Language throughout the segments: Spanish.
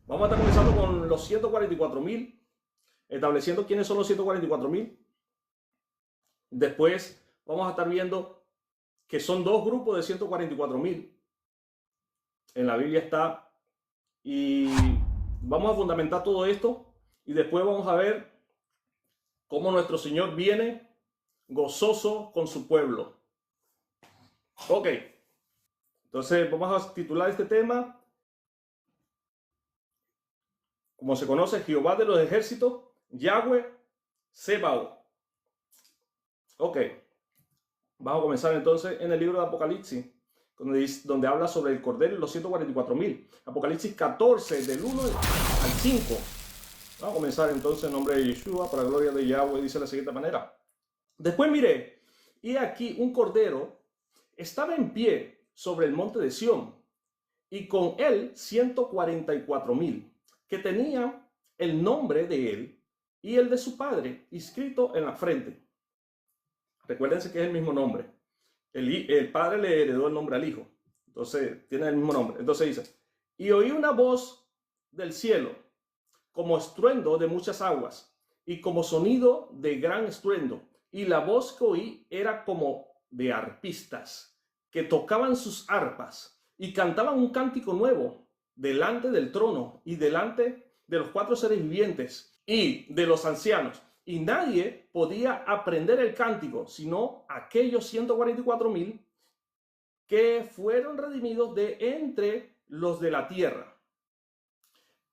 Vamos a estar comenzando con los 144.000, estableciendo quiénes son los 144.000. Después vamos a estar viendo que son dos grupos de 144.000. En la Biblia está. Y vamos a fundamentar todo esto. Y después vamos a ver cómo nuestro Señor viene gozoso con su pueblo. Ok. Entonces vamos a titular este tema, como se conoce, Jehová de los ejércitos, Yahweh Sebaot. Ok. Vamos a comenzar entonces en el libro de Apocalipsis, donde habla sobre el Cordero y los 144.000. Apocalipsis 14, del 1 al 5. Vamos a comenzar entonces en nombre de Yeshua, para la gloria de Yahweh, dice de la siguiente manera. Después miré, y aquí un cordero estaba en pie sobre el monte de Sión, y con él 144.000, que tenían el nombre de él y el de su padre inscrito en la frente. Recuérdense que es el mismo nombre. El padre le heredó el nombre al hijo. Entonces, tiene el mismo nombre. Entonces dice, y oí una voz del cielo, como estruendo de muchas aguas, y como sonido de gran estruendo. Y la voz que oí era como de arpistas, que tocaban sus arpas, y cantaban un cántico nuevo, delante del trono, y delante de los cuatro seres vivientes, y de los ancianos. Y nadie podía aprender el cántico, sino aquellos 144.000 que fueron redimidos de entre los de la tierra.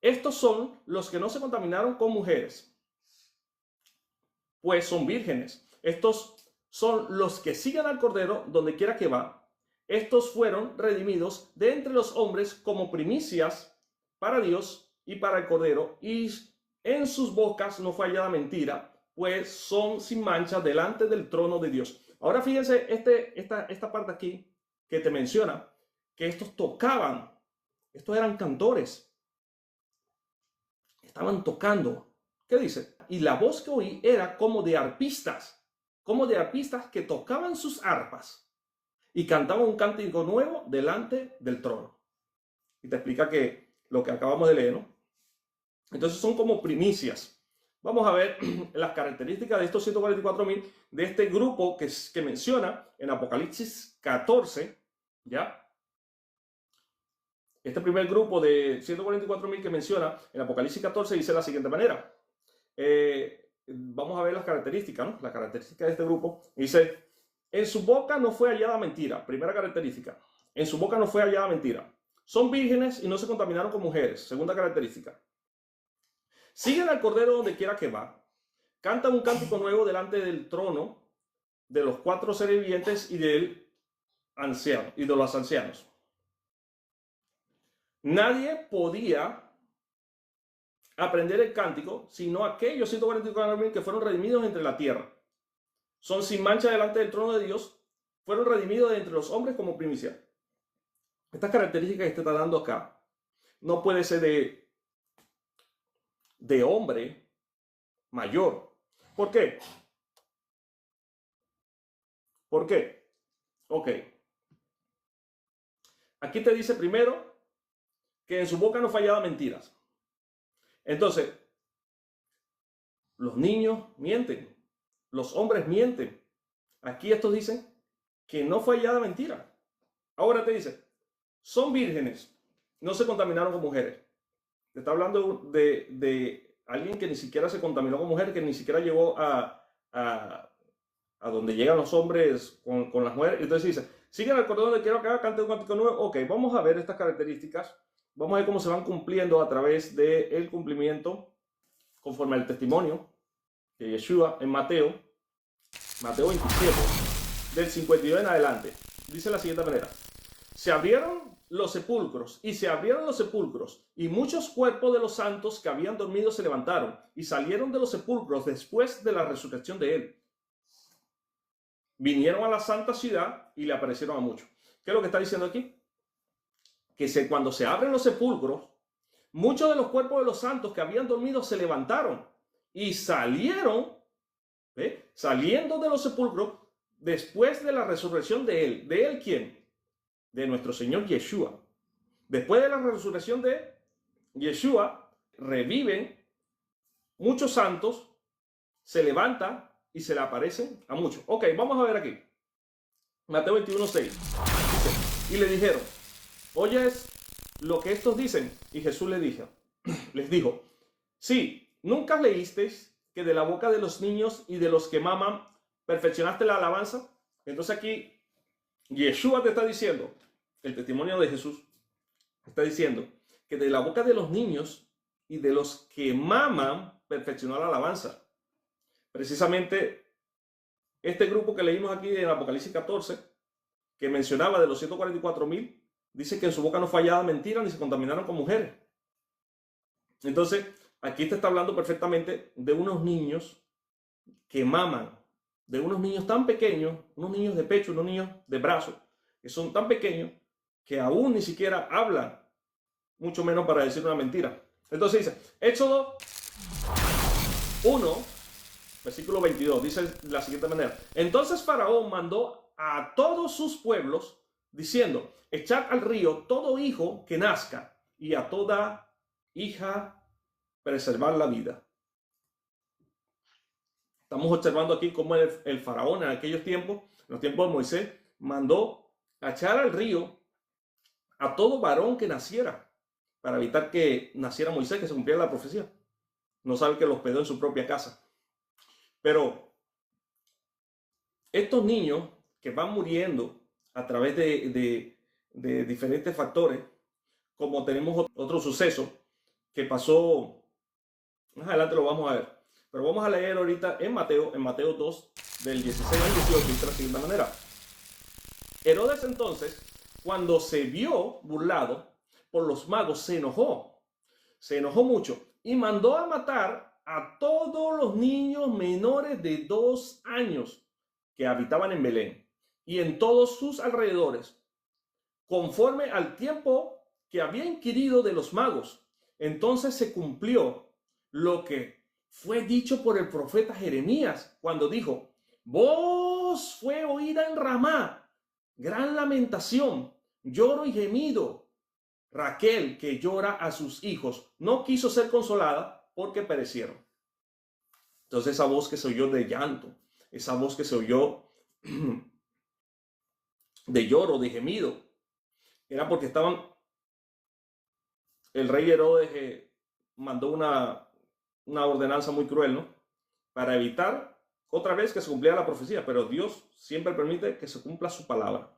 Estos son los que no se contaminaron con mujeres, pues son vírgenes. Estos son los que siguen al Cordero donde quiera que va. Estos fueron redimidos de entre los hombres como primicias para Dios y para el Cordero, y en sus bocas no fue hallada mentira, pues son sin mancha delante del trono de Dios. Ahora fíjense esta parte aquí que te menciona, que estos tocaban, estos eran cantores, estaban tocando. ¿Qué dice? Y la voz que oí era como de arpistas que tocaban sus arpas y cantaban un cántico nuevo delante del trono. Y te explica que lo que acabamos de leer, ¿no? Entonces son como primicias. Vamos a ver las características de estos 144.000, de este grupo que menciona en Apocalipsis 14, ¿ya? Este primer grupo de 144.000 que menciona en Apocalipsis 14 dice de la siguiente manera. Vamos a ver las características, ¿no? Las características de este grupo. Dice, en su boca no fue hallada mentira. Primera característica. En su boca no fue hallada mentira. Son vírgenes y no se contaminaron con mujeres. Segunda característica. Siguen al Cordero donde quiera que va. Cantan un cántico nuevo delante del trono de los cuatro seres vivientes y del anciano y de los ancianos. Nadie podía aprender el cántico sino aquellos 144.000 que fueron redimidos entre la tierra. Son sin mancha delante del trono de Dios. Fueron redimidos de entre los hombres como primicia. Estas características que te está dando acá no puede ser de hombre mayor. ¿Por qué? ¿Por qué? Ok. Aquí te dice primero que en su boca no fallaba mentiras. Entonces, los niños mienten, los hombres mienten. Aquí estos dicen que no fue hallada mentira. Ahora te dice, son vírgenes, no se contaminaron con mujeres. Te está hablando de alguien que ni siquiera se contaminó con mujeres, que ni siquiera llegó a donde llegan los hombres con las mujeres. Entonces dice, siguen al cordón de quiero que haga, cante un cántico nuevo. Ok, vamos a ver estas características. Vamos a ver cómo se van cumpliendo a través del cumplimiento conforme al testimonio de Yeshua en Mateo 27, del 52 en adelante. Dice de la siguiente manera. Se abrieron los sepulcros, y muchos cuerpos de los santos que habían dormido se levantaron, y salieron de los sepulcros después de la resurrección de él. Vinieron a la santa ciudad y le aparecieron a muchos. ¿Qué es lo que está diciendo aquí? Que cuando se abren los sepulcros, muchos de los cuerpos de los santos que habían dormido se levantaron y salieron, saliendo de los sepulcros después de la resurrección de él. ¿De él quién? De nuestro Señor Yeshua. Después de la resurrección de Yeshua reviven muchos santos, se levanta y se le aparecen a muchos. Ok, vamos a ver aquí. Mateo 21:6. Dice, y le dijeron, ¿oyes lo que estos dicen? Y Jesús les dijo, sí, ¿nunca leísteis que de la boca de los niños y de los que maman perfeccionaste la alabanza? Entonces aquí Yeshua te está diciendo, el testimonio de Jesús está diciendo que de la boca de los niños y de los que maman perfeccionó la alabanza. Precisamente este grupo que leímos aquí en Apocalipsis 14, que mencionaba de los 144,000, dice que en su boca no fallaba mentira ni se contaminaron con mujeres. Entonces, aquí te está hablando perfectamente de unos niños que maman, de unos niños tan pequeños, unos niños de pecho, unos niños de brazos, que son tan pequeños que aún ni siquiera hablan, mucho menos para decir una mentira. Entonces dice, Éxodo 1, versículo 22, dice de la siguiente manera. Entonces Faraón mandó a todos sus pueblos, diciendo, echad al río todo hijo que nazca, y a toda hija preservar la vida. Estamos observando aquí cómo el faraón en aquellos tiempos, en los tiempos de Moisés, mandó a echar al río a todo varón que naciera, para evitar que naciera Moisés, que se cumpliera la profecía. No sabe que los hospedó en su propia casa. Pero estos niños que van muriendo a través de diferentes factores, como tenemos otro suceso que pasó, más adelante lo vamos a ver, pero vamos a leer ahorita en Mateo 2, del 16 al 18, de la siguiente manera. Herodes entonces, cuando se vio burlado por los magos, se enojó mucho y mandó a matar a todos los niños menores de 2 años que habitaban en Belén y en todos sus alrededores, conforme al tiempo que había inquirido de los magos. Entonces se cumplió lo que fue dicho por el profeta Jeremías cuando dijo, voz fue oída en Ramá, gran lamentación, lloro y gemido. Raquel, que llora a sus hijos, no quiso ser consolada porque perecieron. Entonces esa voz que se oyó de llanto, esa voz que se oyó de lloro, de gemido, era porque el rey Herodes mandó una ordenanza muy cruel, ¿no? Para evitar otra vez que se cumpliera la profecía, pero Dios siempre permite que se cumpla su palabra.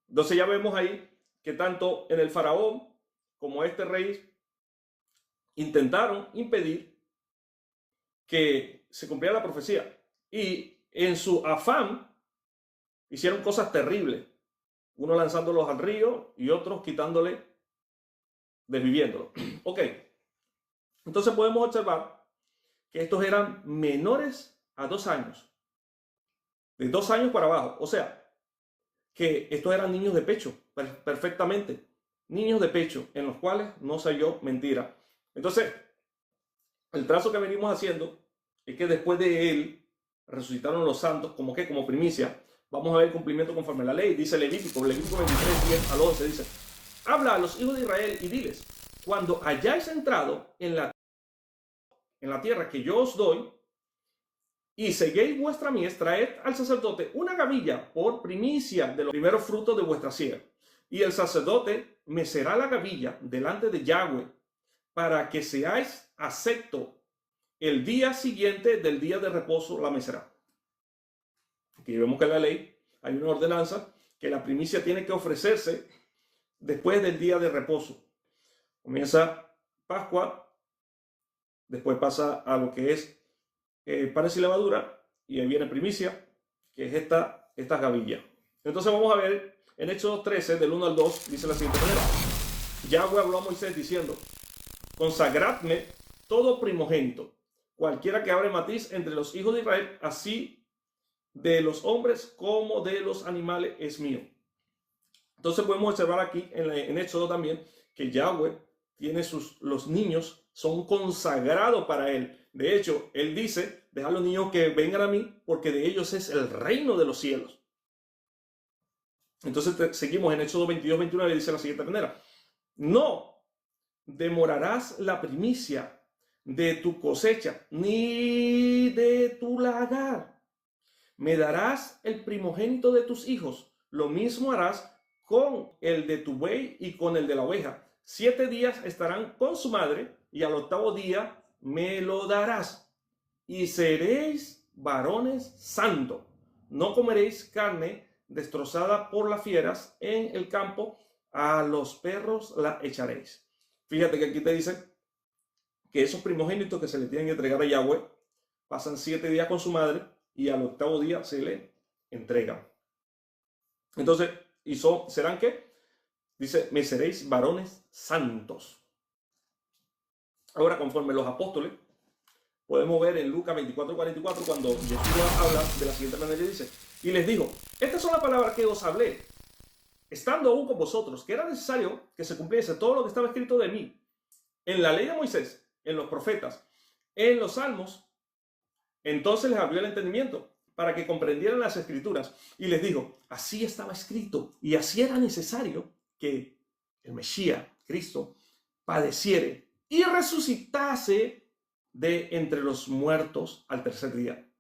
Entonces ya vemos ahí que tanto en el faraón como este rey intentaron impedir que se cumpliera la profecía. Y en su afán hicieron cosas terribles. Uno lanzándolos al río y otros quitándole, desviviéndolo. Ok. Entonces podemos observar que estos eran menores a 2 años. De 2 años para abajo. O sea, que estos eran niños de pecho, perfectamente. Niños de pecho, en los cuales no se halló mentira. Entonces, el trazo que venimos haciendo es que después de él resucitaron los santos, como primicia. Vamos a ver el cumplimiento conforme a la ley. Dice Levítico 23, 10 al 11, dice, habla a los hijos de Israel y diles, cuando hayáis entrado en la tierra que yo os doy, y seguéis vuestra mies, traed al sacerdote una gavilla por primicia de los primeros frutos de vuestra siega. Y el sacerdote mecerá la gavilla delante de Yahweh, para que seáis acepto. El día siguiente del día de reposo la mecerá. Aquí vemos que en la ley hay una ordenanza que la primicia tiene que ofrecerse después del día de reposo. Comienza Pascua, después pasa a lo que es panes y levadura, y ahí viene primicia, que es esta gavilla. Entonces vamos a ver en Éxodo 13, del 1 al 2, dice la siguiente manera. Yahweh habló a Moisés diciendo, consagradme todo primogénito, cualquiera que abre matriz entre los hijos de Israel, así de los hombres como de los animales es mío. Entonces podemos observar aquí en Éxodo también que Yahweh tiene los niños son consagrados para él. De hecho, él dice, deja a los niños que vengan a mí, porque de ellos es el reino de los cielos. Entonces seguimos en Éxodo 22, 29, y dice de la siguiente manera. No demorarás la primicia de tu cosecha, ni de tu lagar. Me darás el primogénito de tus hijos. Lo mismo harás con el de tu buey y con el de la oveja. 7 días estarán con su madre, y al 8º día me lo darás. Y seréis varones santos. No comeréis carne destrozada por las fieras en el campo. A los perros la echaréis. Fíjate que aquí te dice que esos primogénitos que se le tienen que entregar a Yahweh pasan 7 días con su madre y al 8º día se le entregan. Entonces, ¿serán qué? Dice, me seréis varones santos. Ahora, conforme los apóstoles, podemos ver en Lucas 24:44 cuando Jesús habla de la siguiente manera y dice, y les dijo, estas son las palabras que os hablé, estando aún con vosotros, que era necesario que se cumpliese todo lo que estaba escrito de mí, en la ley de Moisés, en los profetas, en los salmos. Entonces les abrió el entendimiento para que comprendieran las escrituras y les dijo, así estaba escrito y así era necesario que el Mesías, Cristo, padeciere y resucitase de entre los muertos al 3er día,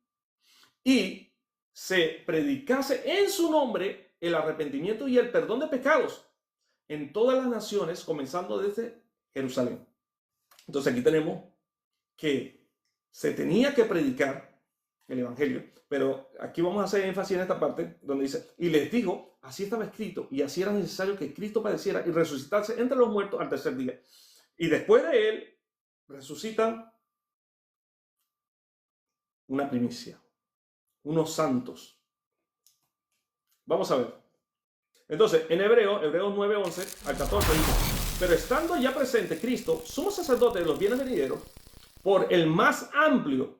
y se predicase en su nombre el arrepentimiento y el perdón de pecados en todas las naciones, comenzando desde Jerusalén. Entonces aquí tenemos que se tenía que predicar el evangelio, pero aquí vamos a hacer énfasis en esta parte donde dice, y les digo, así estaba escrito y así era necesario que Cristo padeciera y resucitase entre los muertos al 3er día. Y después de él resucitan una primicia, unos santos. Vamos a ver. Entonces, en Hebreos 9:11 al 14 dice, pero estando ya presente Cristo, sumo sacerdote de los bienes venideros, por el más amplio,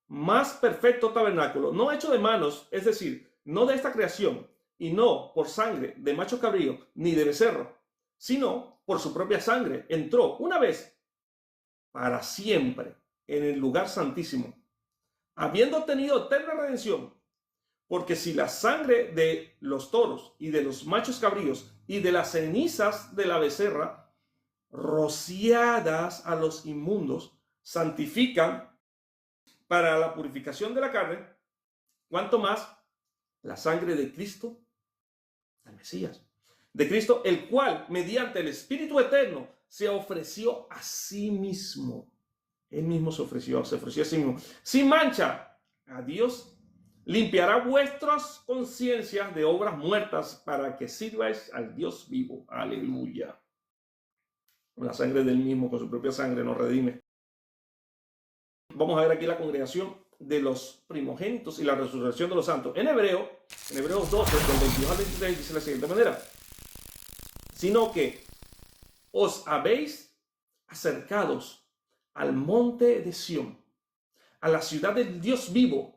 más perfecto tabernáculo, no hecho de manos, es decir, no de esta creación, y no por sangre de macho cabrío, ni de becerro, sino por su propia sangre, entró una vez para siempre en el lugar santísimo, habiendo obtenido eterna redención. Porque si la sangre de los toros y de los machos cabríos y de las cenizas de la becerra, rociadas a los inmundos, santifican para la purificación de la carne, cuanto más la sangre de Cristo, el Mesías, de Cristo, el cual mediante el Espíritu Eterno se ofreció a sí mismo. Él mismo se ofreció a sí mismo, sin mancha, a Dios. Limpiará vuestras conciencias de obras muertas para que sirváis al Dios vivo. Aleluya. Con la sangre del mismo, con su propia sangre, nos redime. Vamos a ver aquí la congregación de los primogénitos y la resurrección de los santos. En Hebreos 12, del 22 al 23, dice de la siguiente manera. Sino que os habéis acercados al monte de Sión, a la ciudad del Dios vivo,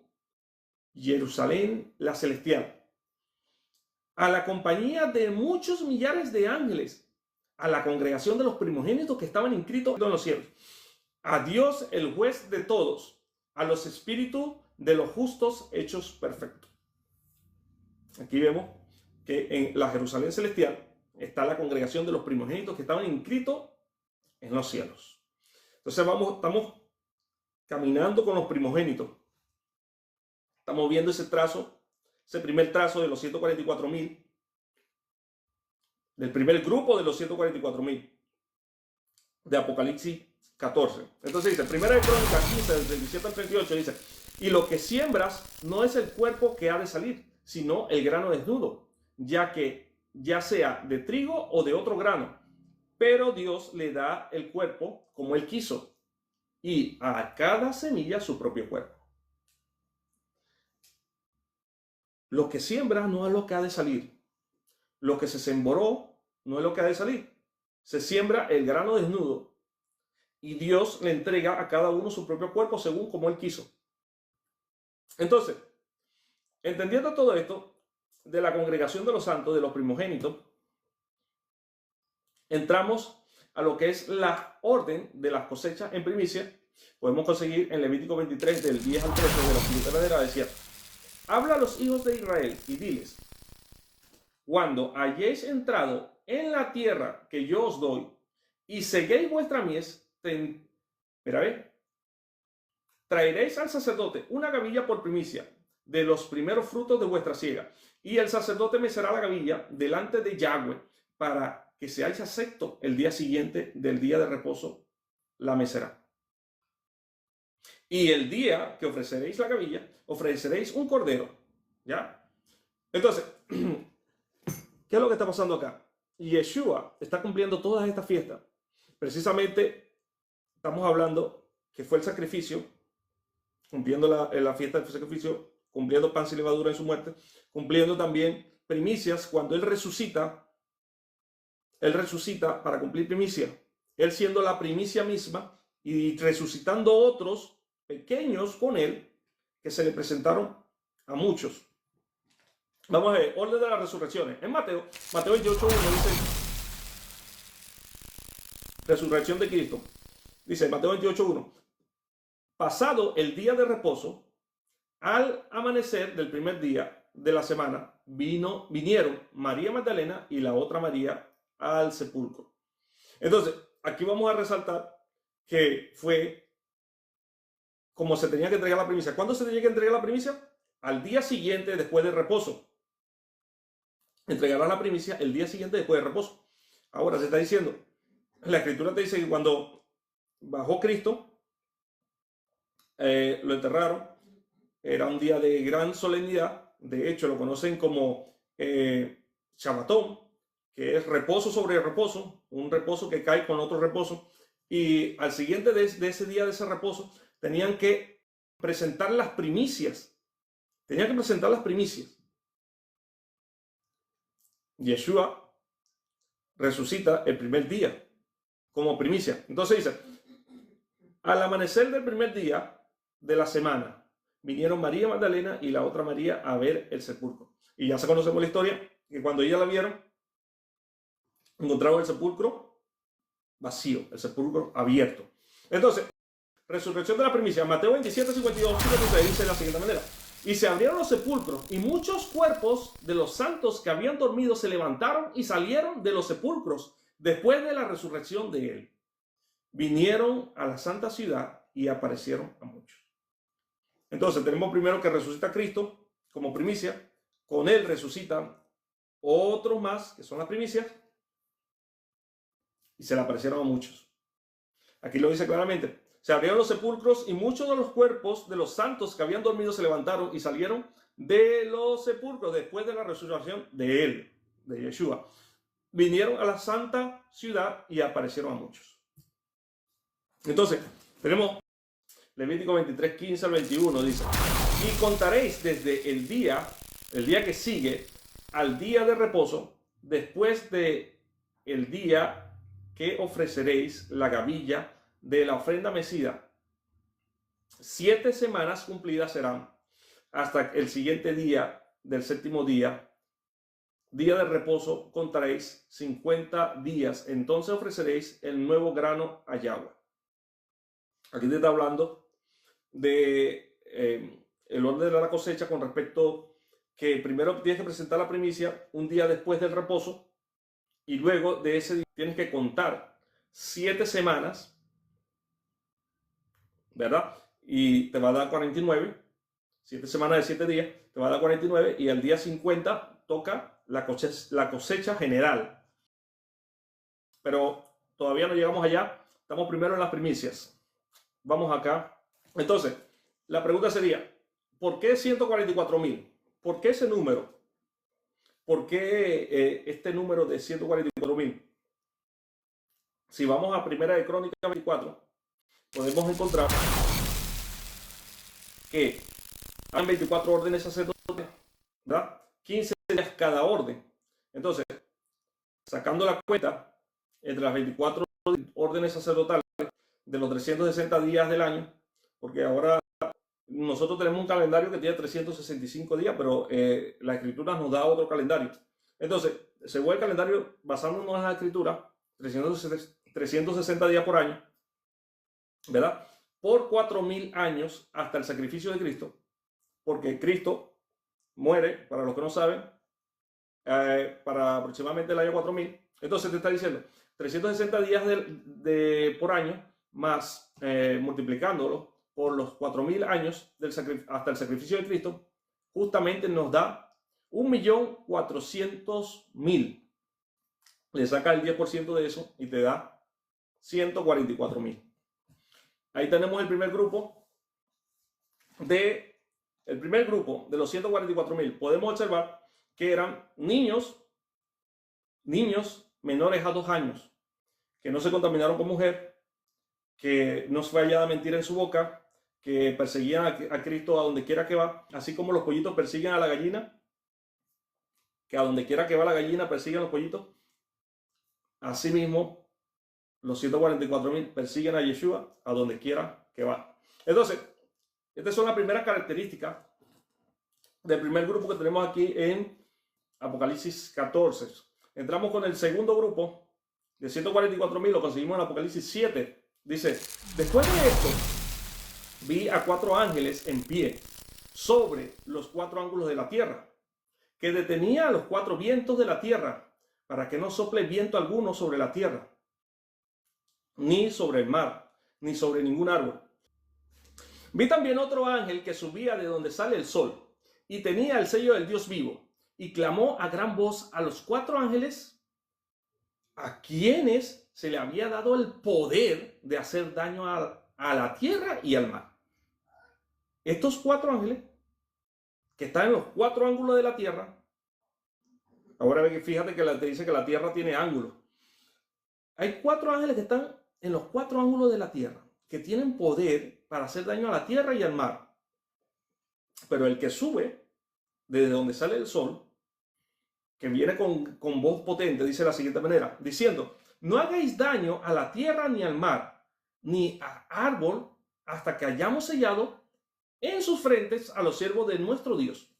Jerusalén la celestial, a la compañía de muchos millares de ángeles, a la congregación de los primogénitos que estaban inscritos en los cielos, a Dios el juez de todos, a los espíritus de los justos hechos perfectos. Aquí vemos que en la Jerusalén celestial está la congregación de los primogénitos que estaban inscritos en los cielos. Entonces estamos caminando con los primogénitos. Estamos viendo ese trazo, ese primer trazo de los 144,000, del primer grupo de los 144,000 de Apocalipsis 14. Entonces dice, 1 Crónicas 15, del 37 al 38, dice, y lo que siembras no es el cuerpo que ha de salir, sino el grano desnudo, ya sea de trigo o de otro grano, pero Dios le da el cuerpo como Él quiso, y a cada semilla su propio cuerpo. Lo que siembra no es lo que ha de salir. Lo que se sembró no es lo que ha de salir. Se siembra el grano desnudo y Dios le entrega a cada uno su propio cuerpo según como Él quiso. Entonces, entendiendo todo esto de la congregación de los santos, de los primogénitos, entramos a lo que es la orden de las cosechas en primicia. Podemos conseguir en Levítico 23, del 10 al 13, de la siguiente manera, decía, habla a los hijos de Israel y diles, cuando hayáis entrado en la tierra que yo os doy y seguéis vuestra mies, traeréis al sacerdote una gavilla por primicia de los primeros frutos de vuestra siega, y el sacerdote mecerá la gavilla delante de Yahweh para que seáis acepto el día siguiente del día de reposo, la mecerá. Y el día que ofreceréis la gavilla, ofreceréis un cordero, ¿ya? Entonces, ¿qué es lo que está pasando acá? Yeshua está cumpliendo todas estas fiestas. Precisamente estamos hablando que fue el sacrificio, cumpliendo la fiesta del sacrificio, cumpliendo pan sin levadura en su muerte, cumpliendo también primicias cuando Él resucita para cumplir primicia. Él siendo la primicia misma y resucitando otros pequeños con Él que se le presentaron a muchos. Vamos a ver, orden de las resurrecciones. En Mateo 28:1 dice, resurrección de Cristo. Dice Mateo 28:1, pasado el día de reposo, al amanecer del primer día de la semana, vinieron María Magdalena y la otra María al sepulcro. Entonces, aquí vamos a resaltar que fue como se tenía que entregar la primicia. ¿Cuándo se tenía que entregar la primicia? Al día siguiente después del reposo. Entregará la primicia el día siguiente después del reposo. Ahora se está diciendo, la escritura te dice que cuando bajó Cristo, lo enterraron, era un día de gran solemnidad. De hecho, lo conocen como Shabbatón, que es reposo sobre reposo, un reposo que cae con otro reposo. Y al siguiente de ese día, de ese reposo, tenían que presentar las primicias. Tenían que presentar las primicias. Yeshua resucita el primer día como primicia. Entonces dice, al amanecer del primer día de la semana, vinieron María Magdalena y la otra María a ver el sepulcro. Y ya se conocemos la historia, que cuando ellas la vieron, encontraron el sepulcro vacío, el sepulcro abierto. Entonces, resurrección de la primicia. Mateo 27:52 dice de la siguiente manera. Y se abrieron los sepulcros, y muchos cuerpos de los santos que habían dormido se levantaron y salieron de los sepulcros después de la resurrección de él. Vinieron a la santa ciudad y aparecieron a muchos. Entonces tenemos primero que resucita Cristo como primicia. Con él resucitan otros más, que son las primicias, y se le aparecieron a muchos. Aquí lo dice claramente. Se abrieron los sepulcros y muchos de los cuerpos de los santos que habían dormido se levantaron y salieron de los sepulcros después de la resurrección de él, de Yeshua. Vinieron a la santa ciudad y aparecieron a muchos. Entonces, tenemos Levítico 23:15 al 21, dice, y contaréis desde el día que sigue al día de reposo, después de el día que ofreceréis la gavilla de la ofrenda mecida. 7 semanas cumplidas serán hasta el siguiente día del séptimo día. Día de reposo contaréis 50 días. Entonces ofreceréis el nuevo grano a Yahweh. Aquí te está hablando de el orden de la cosecha con respecto que primero tienes que presentar la primicia un día después del reposo y luego de ese día tienes que contar 7 semanas, ¿verdad? Y te va a dar 49, 7 semanas de 7 días, te va a dar 49 y al día 50 toca la cosecha general. Pero todavía no llegamos allá, estamos primero en las primicias. Vamos acá. Entonces, la pregunta sería, ¿por qué 144,000? ¿Por qué ese número? ¿Por qué este número de 144,000? Si vamos a Primera de Crónicas 24, podemos encontrar que hay 24 órdenes sacerdotes, ¿verdad? 15 días cada orden. Entonces, sacando la cuenta entre las 24 órdenes sacerdotales de los 360 días del año, porque ahora nosotros tenemos un calendario que tiene 365 días, pero la escritura nos da otro calendario. Entonces, según el calendario, basándonos en la escritura, 360 días por año, ¿verdad? Por 4,000 años hasta el sacrificio de Cristo, porque Cristo muere, para los que no saben, para aproximadamente el año 4,000. Entonces te está diciendo 360 días por año, más multiplicándolo por los 4.000 años hasta el sacrificio de Cristo, justamente nos da 1.400.000. Le saca el 10% de eso y te da 144.000. Ahí tenemos el primer grupo de los 144.000. Podemos observar que eran niños menores a 2 años, que no se contaminaron con mujer, que no fue hallada mentira en su boca, que perseguían a Cristo a donde quiera que va, así como los pollitos persiguen a la gallina, que a donde quiera que va la gallina persiguen a los pollitos. Asimismo, los 144.000 persiguen a Yeshua a donde quiera que va. Entonces, estas son las primeras características del primer grupo que tenemos aquí en Apocalipsis 14. Entramos con el segundo grupo de 144.000, lo conseguimos en Apocalipsis 7. Dice, después de esto, vi a 4 ángeles en pie sobre los 4 ángulos de la tierra, que detenía a los 4 vientos de la tierra, para que no sople viento alguno sobre la tierra, ni sobre el mar, ni sobre ningún árbol. Vi también otro ángel que subía de donde sale el sol, y tenía el sello del Dios vivo, y clamó a gran voz a los 4 ángeles, a quienes se le había dado el poder de hacer daño a la tierra y al mar. Estos 4 ángeles, que están en los 4 ángulos de la tierra, ahora fíjate que te dice que la tierra tiene ángulos. Hay 4 ángeles que están en los 4 ángulos de la tierra, que tienen poder para hacer daño a la tierra y al mar. Pero el que sube desde donde sale el sol, que viene con voz potente, dice de la siguiente manera, diciendo, no hagáis daño a la tierra ni al mar, ni a árbol, hasta que hayamos sellado en sus frentes a los siervos de nuestro Dios.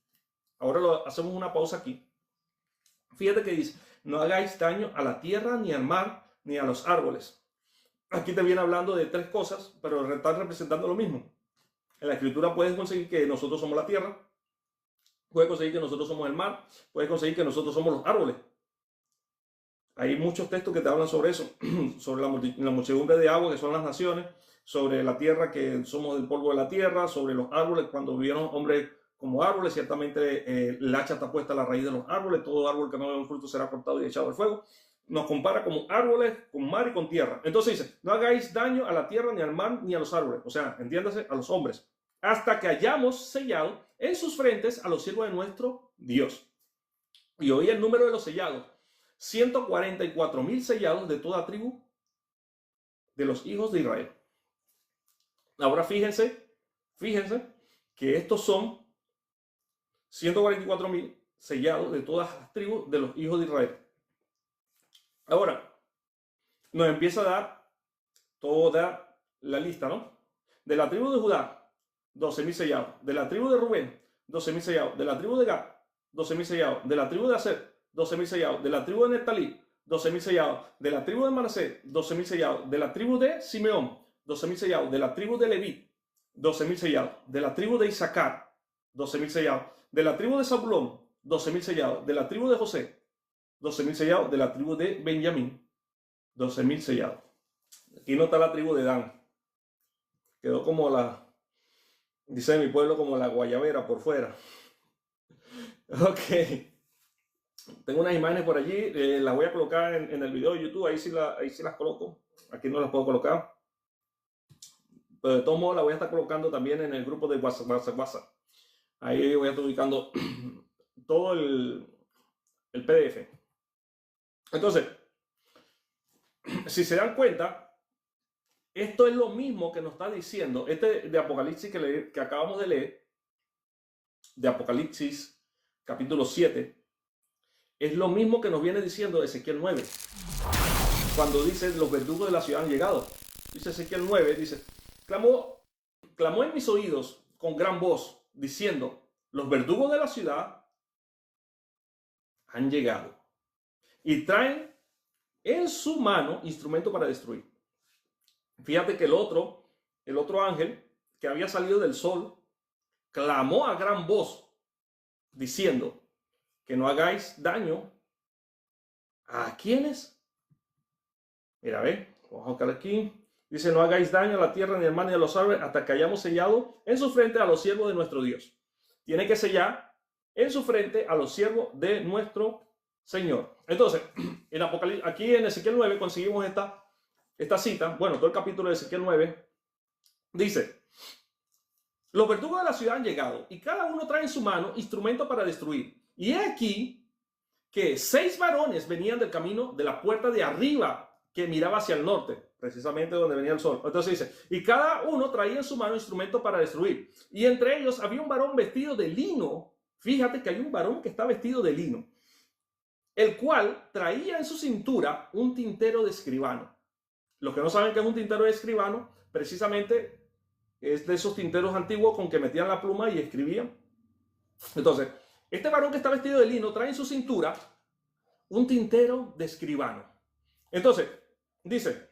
Ahora hacemos una pausa aquí. Fíjate que dice, no hagáis daño a la tierra, ni al mar, ni a los árboles. Aquí te viene hablando de 3 cosas, pero están representando lo mismo. En la escritura puedes conseguir que nosotros somos la tierra, puedes conseguir que nosotros somos el mar, puedes conseguir que nosotros somos los árboles. Hay muchos textos que te hablan sobre eso, sobre la muchedumbre de agua que son las naciones, sobre la tierra que somos del polvo de la tierra, sobre los árboles cuando vivieron hombres como árboles, ciertamente el hacha está puesta a la raíz de los árboles, todo árbol que no dé un fruto será cortado y echado al fuego. Nos compara como árboles, con mar y con tierra. Entonces dice, no hagáis daño a la tierra, ni al mar, ni a los árboles. O sea, entiéndase, a los hombres. Hasta que hayamos sellado en sus frentes a los siervos de nuestro Dios. Y oí el número de los sellados. 144.000 sellados de toda tribu de los hijos de Israel. Ahora fíjense que estos son 144.000 sellados de todas las tribus de los hijos de Israel. Ahora, nos empieza a dar toda la lista, ¿no? De la tribu de Judá, 12.000 sellados. De la tribu de Rubén, 12.000 sellados. De la tribu de Gad, 12.000 sellados. De la tribu de Aser, 12.000 sellados. De la tribu de Neftalí, 12.000 sellados. De la tribu de Manasés, 12.000 sellados. De la tribu de Simeón, 12.000 sellados. De la tribu de Leví, 12.000 sellados. De la tribu de Isaacar, 12.000 sellados. De la tribu de Zabulón, 12.000 sellados. De la tribu de José, 12.000 sellados. De la tribu de Benjamín, 12.000 sellados. Aquí no está la tribu de Dan. Quedó como dice mi pueblo, como la guayabera por fuera. Ok. Tengo unas imágenes por allí. Las voy a colocar en el video de YouTube. Ahí sí las coloco. Aquí no las puedo colocar. Pero de todos modos las voy a estar colocando también en el grupo de WhatsApp. Ahí voy a estar ubicando todo el PDF. Entonces, si se dan cuenta, esto es lo mismo que nos está diciendo este de Apocalipsis que acabamos de leer, de Apocalipsis capítulo 7, es lo mismo que nos viene diciendo Ezequiel 9, cuando dice los verdugos de la ciudad han llegado. Dice Ezequiel 9, dice, clamó en mis oídos con gran voz, diciendo, los verdugos de la ciudad han llegado y traen en su mano instrumento para destruir. Fíjate que el otro ángel que había salido del sol clamó a gran voz diciendo que no hagáis daño a quienes, Mira, ve, vamos a buscar aquí. Dice, no hagáis daño a la tierra, ni al mar, ni a los árboles, hasta que hayamos sellado en su frente a los siervos de nuestro Dios. Tiene que sellar en su frente a los siervos de nuestro Señor. Entonces, en Apocalipsis, aquí en Ezequiel 9 conseguimos esta cita. Bueno, todo el capítulo de Ezequiel 9 dice, los verdugos de la ciudad han llegado y cada uno trae en su mano instrumento para destruir. Y he aquí que 6 varones venían del camino de la puerta de arriba que miraba hacia el norte, precisamente donde venía el sol. Entonces dice, y cada uno traía en su mano instrumento para destruir. Y entre ellos había un varón vestido de lino. Fíjate que hay un varón que está vestido de lino, el cual traía en su cintura un tintero de escribano. Los que no saben qué es un tintero de escribano, precisamente es de esos tinteros antiguos con que metían la pluma y escribían. Entonces, este varón que está vestido de lino trae en su cintura un tintero de escribano. Entonces, dice,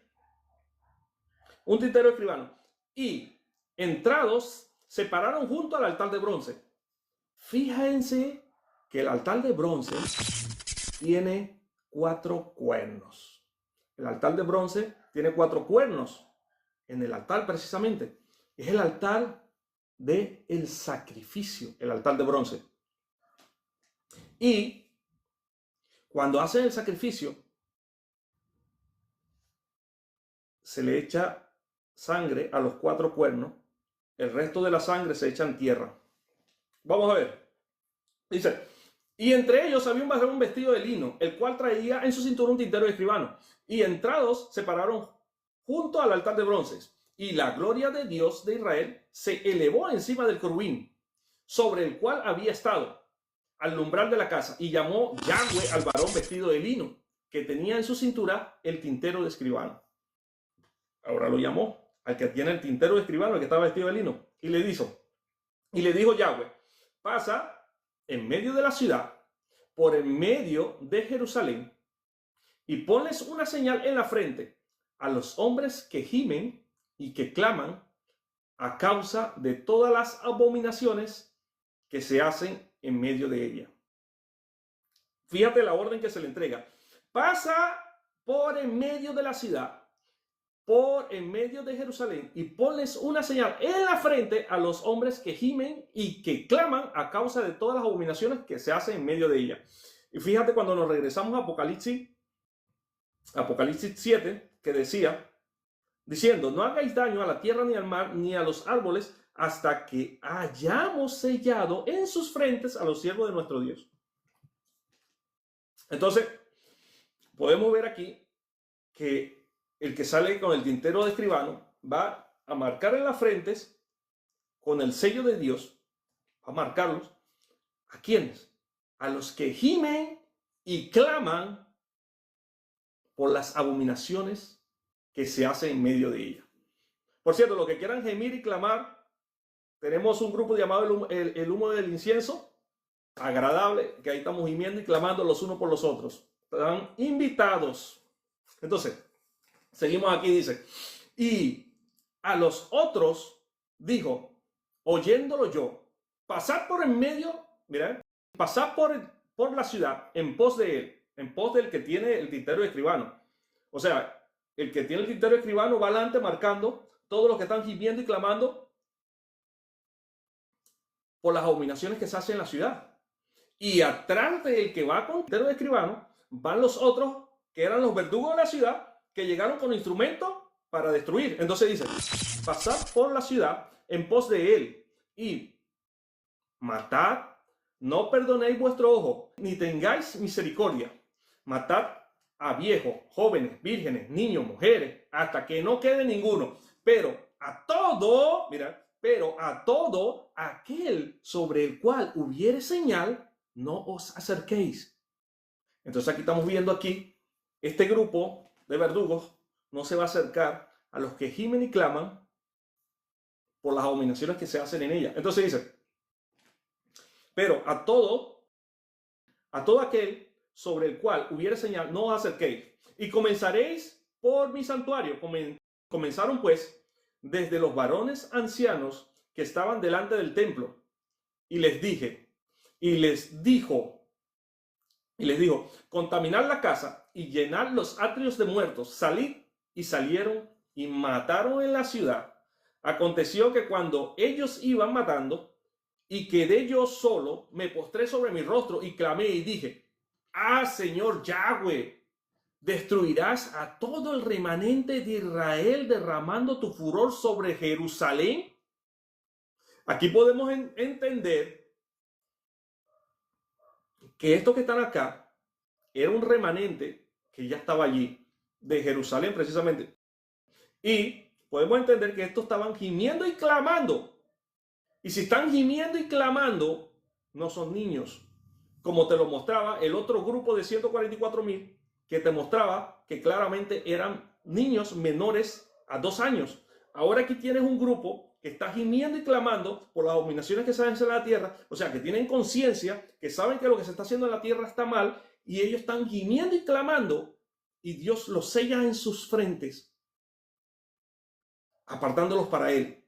un tintero de escribano. Y entrados se pararon junto al altar de bronce. Fíjense que el altar de bronce tiene 4 cuernos. El altar de bronce tiene 4 cuernos. En el altar, precisamente, es el altar del sacrificio, el altar de bronce. Y cuando hacen el sacrificio, se le echa sangre a los 4 cuernos. El resto de la sangre se echa en tierra. Vamos a ver. Dice, y entre ellos había un varón vestido de lino, el cual traía en su cintura un tintero de escribano. Y entrados se pararon junto al altar de bronces. Y la gloria de Dios de Israel se elevó encima del querubín, sobre el cual había estado, al umbral de la casa. Y llamó Yahweh al varón vestido de lino, que tenía en su cintura el tintero de escribano. Ahora lo llamó al que tiene el tintero de escribano, el que estaba vestido de lino. Y le dijo Yahweh, pasa en medio de la ciudad, por en medio de Jerusalén, y ponles una señal en la frente a los hombres que gimen y que claman a causa de todas las abominaciones que se hacen en medio de ella. Fíjate la orden que se le entrega. Pasa por en medio de la ciudad, por en medio de Jerusalén, y ponles una señal en la frente a los hombres que gimen y que claman a causa de todas las abominaciones que se hacen en medio de ella. Y fíjate cuando nos regresamos a Apocalipsis 7, que decía, diciendo, no hagáis daño a la tierra ni al mar ni a los árboles hasta que hayamos sellado en sus frentes a los siervos de nuestro Dios. Entonces, podemos ver aquí que el que sale con el tintero de escribano va a marcar en las frentes con el sello de Dios, va a marcarlos. ¿A quiénes? A los que gimen y claman por las abominaciones que se hacen en medio de ella. Por cierto, los que quieran gemir y clamar, tenemos un grupo llamado el humo del incienso, agradable, que ahí estamos gimiendo y clamando los unos por los otros. Están invitados. Entonces, seguimos aquí, dice, y a los otros dijo, oyéndolo yo, pasad por en medio, mirad, pasad por la ciudad en pos de él, en pos del que tiene el tintero de escribano. O sea, el que tiene el tintero de escribano va adelante marcando todos los que están gimiendo y clamando por las abominaciones que se hacen en la ciudad. Y atrás del que va con el tintero de escribano van los otros que eran los verdugos de la ciudad que llegaron con instrumentos para destruir. Entonces dice, pasad por la ciudad en pos de él y matad, no perdonéis vuestro ojo, ni tengáis misericordia. Matad a viejos, jóvenes, vírgenes, niños, mujeres, hasta que no quede ninguno. Pero a todo, mira, pero a todo aquel sobre el cual hubiere señal, no os acerquéis. Entonces aquí estamos viendo aquí, este grupo de verdugos no se va a acercar a los que gimen y claman por las abominaciones que se hacen en ella. Entonces dice, pero a todo aquel sobre el cual hubiere señal, no os acerquéis. Y comenzaréis por mi santuario. Comenzaron pues desde los varones ancianos que estaban delante del templo. Y les dijo, contaminad la casa y llenad los atrios de muertos. Salid, y salieron y mataron en la ciudad. Aconteció que cuando ellos iban matando, y quedé yo solo, me postré sobre mi rostro y clamé y dije: ah, Señor Yahweh, ¿destruirás a todo el remanente de Israel derramando tu furor sobre Jerusalén? Aquí podemos entender que estos que están acá era un remanente que ya estaba allí, de Jerusalén precisamente. Y podemos entender que estos estaban gimiendo y clamando. Y si están gimiendo y clamando, no son niños, como te lo mostraba el otro grupo de 144,000, que te mostraba que claramente eran niños menores a 2 años. Ahora aquí tienes un grupo que está gimiendo y clamando por las abominaciones que se hacen en la tierra, o sea, que tienen conciencia, que saben que lo que se está haciendo en la tierra está mal, y ellos están gimiendo y clamando, y Dios los sella en sus frentes, apartándolos para Él.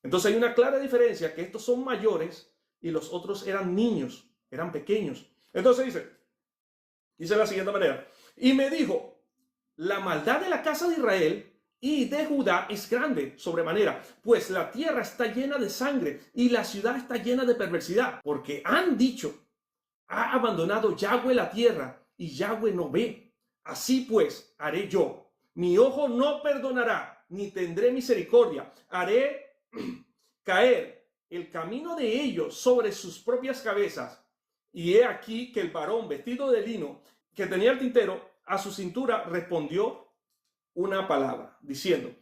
Entonces hay una clara diferencia, que estos son mayores y los otros eran niños, eran pequeños. Entonces dice de la siguiente manera: y me dijo, la maldad de la casa de Israel y de Judá es grande sobremanera, pues la tierra está llena de sangre y la ciudad está llena de perversidad, porque han dicho: ha abandonado Yahweh la tierra y Yahweh no ve. Así pues haré yo, mi ojo no perdonará, ni tendré misericordia. Haré caer el camino de ellos sobre sus propias cabezas. Y he aquí que el varón vestido de lino que tenía el tintero a su cintura respondió una palabra, diciendo: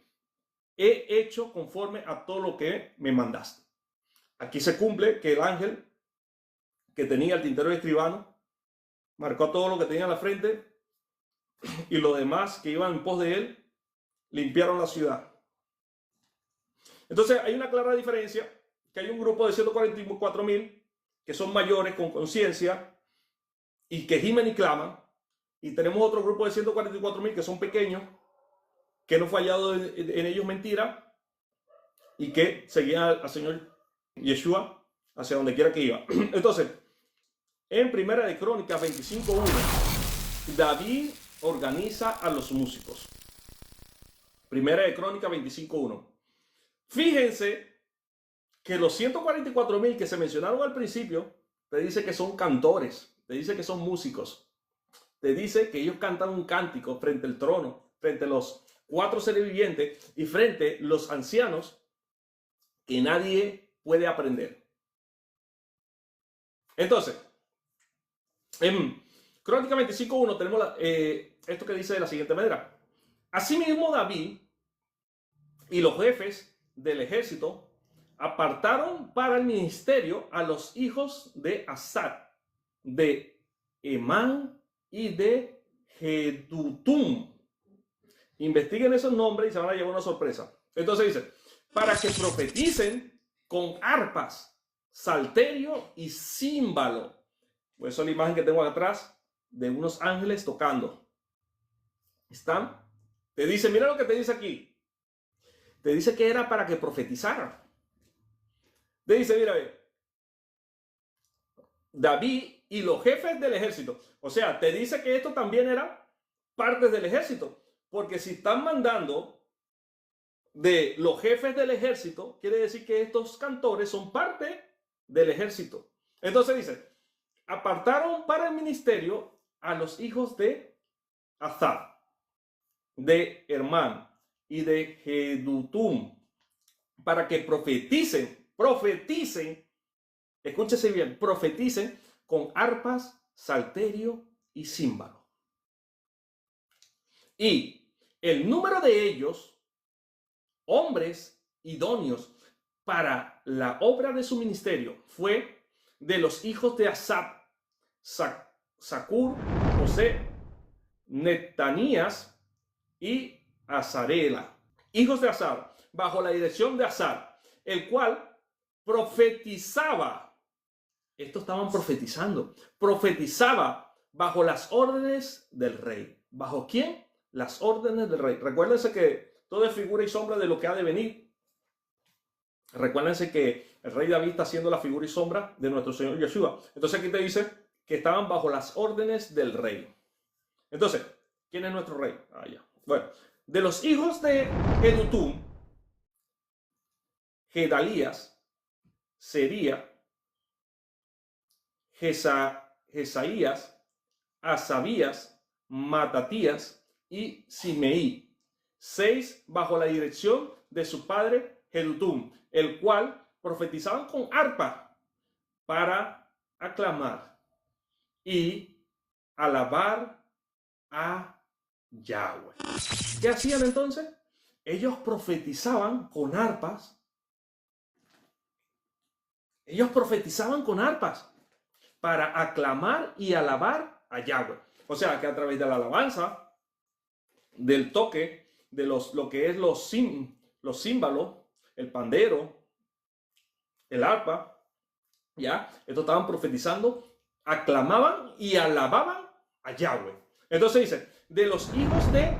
he hecho conforme a todo lo que me mandaste. Aquí se cumple que el ángel que tenía el tintero de escribano marcó todo lo que tenía en la frente, y los demás que iban en pos de él limpiaron la ciudad. Entonces hay una clara diferencia, que hay un grupo de 144,000 que son mayores con conciencia y que gimen y claman, y tenemos otro grupo de 144,000 que son pequeños, que no fue hallado en ellos mentira, y que seguían al Señor Yeshua hacia donde quiera que iba. Entonces, en Primera de Crónicas 25:1, David organiza a los músicos. Primera de Crónicas 25:1. Fíjense que los 144,000 que se mencionaron al principio, te dice que son cantores, te dice que son músicos, te dice que ellos cantan un cántico frente al trono, frente a los 4 seres vivientes y frente a los ancianos, que nadie puede aprender. Entonces, en Crónica 25:1 tenemos esto que dice de la siguiente manera: asimismo David y los jefes del ejército apartaron para el ministerio a los hijos de Asad, de Emán y de Jedutum. Investiguen esos nombres y se van a llevar una sorpresa. Entonces dice: para que profeticen con arpas, salterio y címbalo. Pues esa es la imagen que tengo atrás de unos ángeles tocando. ¿Están? Te dice, mira lo que te dice aquí. Te dice que era para que profetizaran. Te dice, mira, David y los jefes del ejército. O sea, te dice que esto también era parte del ejército. Porque si están mandando de los jefes del ejército, quiere decir que estos cantores son parte del ejército. Entonces dice: apartaron para el ministerio a los hijos de Asad, de Hermán y de Jedutum, para que profeticen, escúchese bien, profeticen con arpas, salterio y címbalo. Y el número de ellos, hombres idóneos para la obra de su ministerio, fue de los hijos de Asad, Zacur, José, Netanías y Azarela, hijos de Asad, bajo la dirección de Asad, el cual profetizaba. Estos estaban profetizaba bajo las órdenes del rey. ¿Bajo quién? Las órdenes del rey. Recuérdense que todo es figura y sombra de lo que ha de venir. Recuérdense que el rey David está haciendo la figura y sombra de nuestro Señor Yeshua. Entonces aquí te dice que estaban bajo las órdenes del rey. Entonces, ¿quién es nuestro rey? Ah, ya. Bueno, de los hijos de Jedutum, Gedalías, Sería, Jesaías, Asabías, Matatías y Simeí, 6 bajo la dirección de su padre Jedutum, el cual profetizaban con arpa para aclamar y alabar a Yahweh. ¿Qué hacían entonces? Ellos profetizaban con arpas. Ellos profetizaban con arpas para aclamar y alabar a Yahweh. O sea, que a través de la alabanza, del toque, de lo que es los címbalos, el pandero, el arpa, ¿ya? Estos estaban profetizando, aclamaban y alababan a Yahweh. Entonces dice, de los hijos de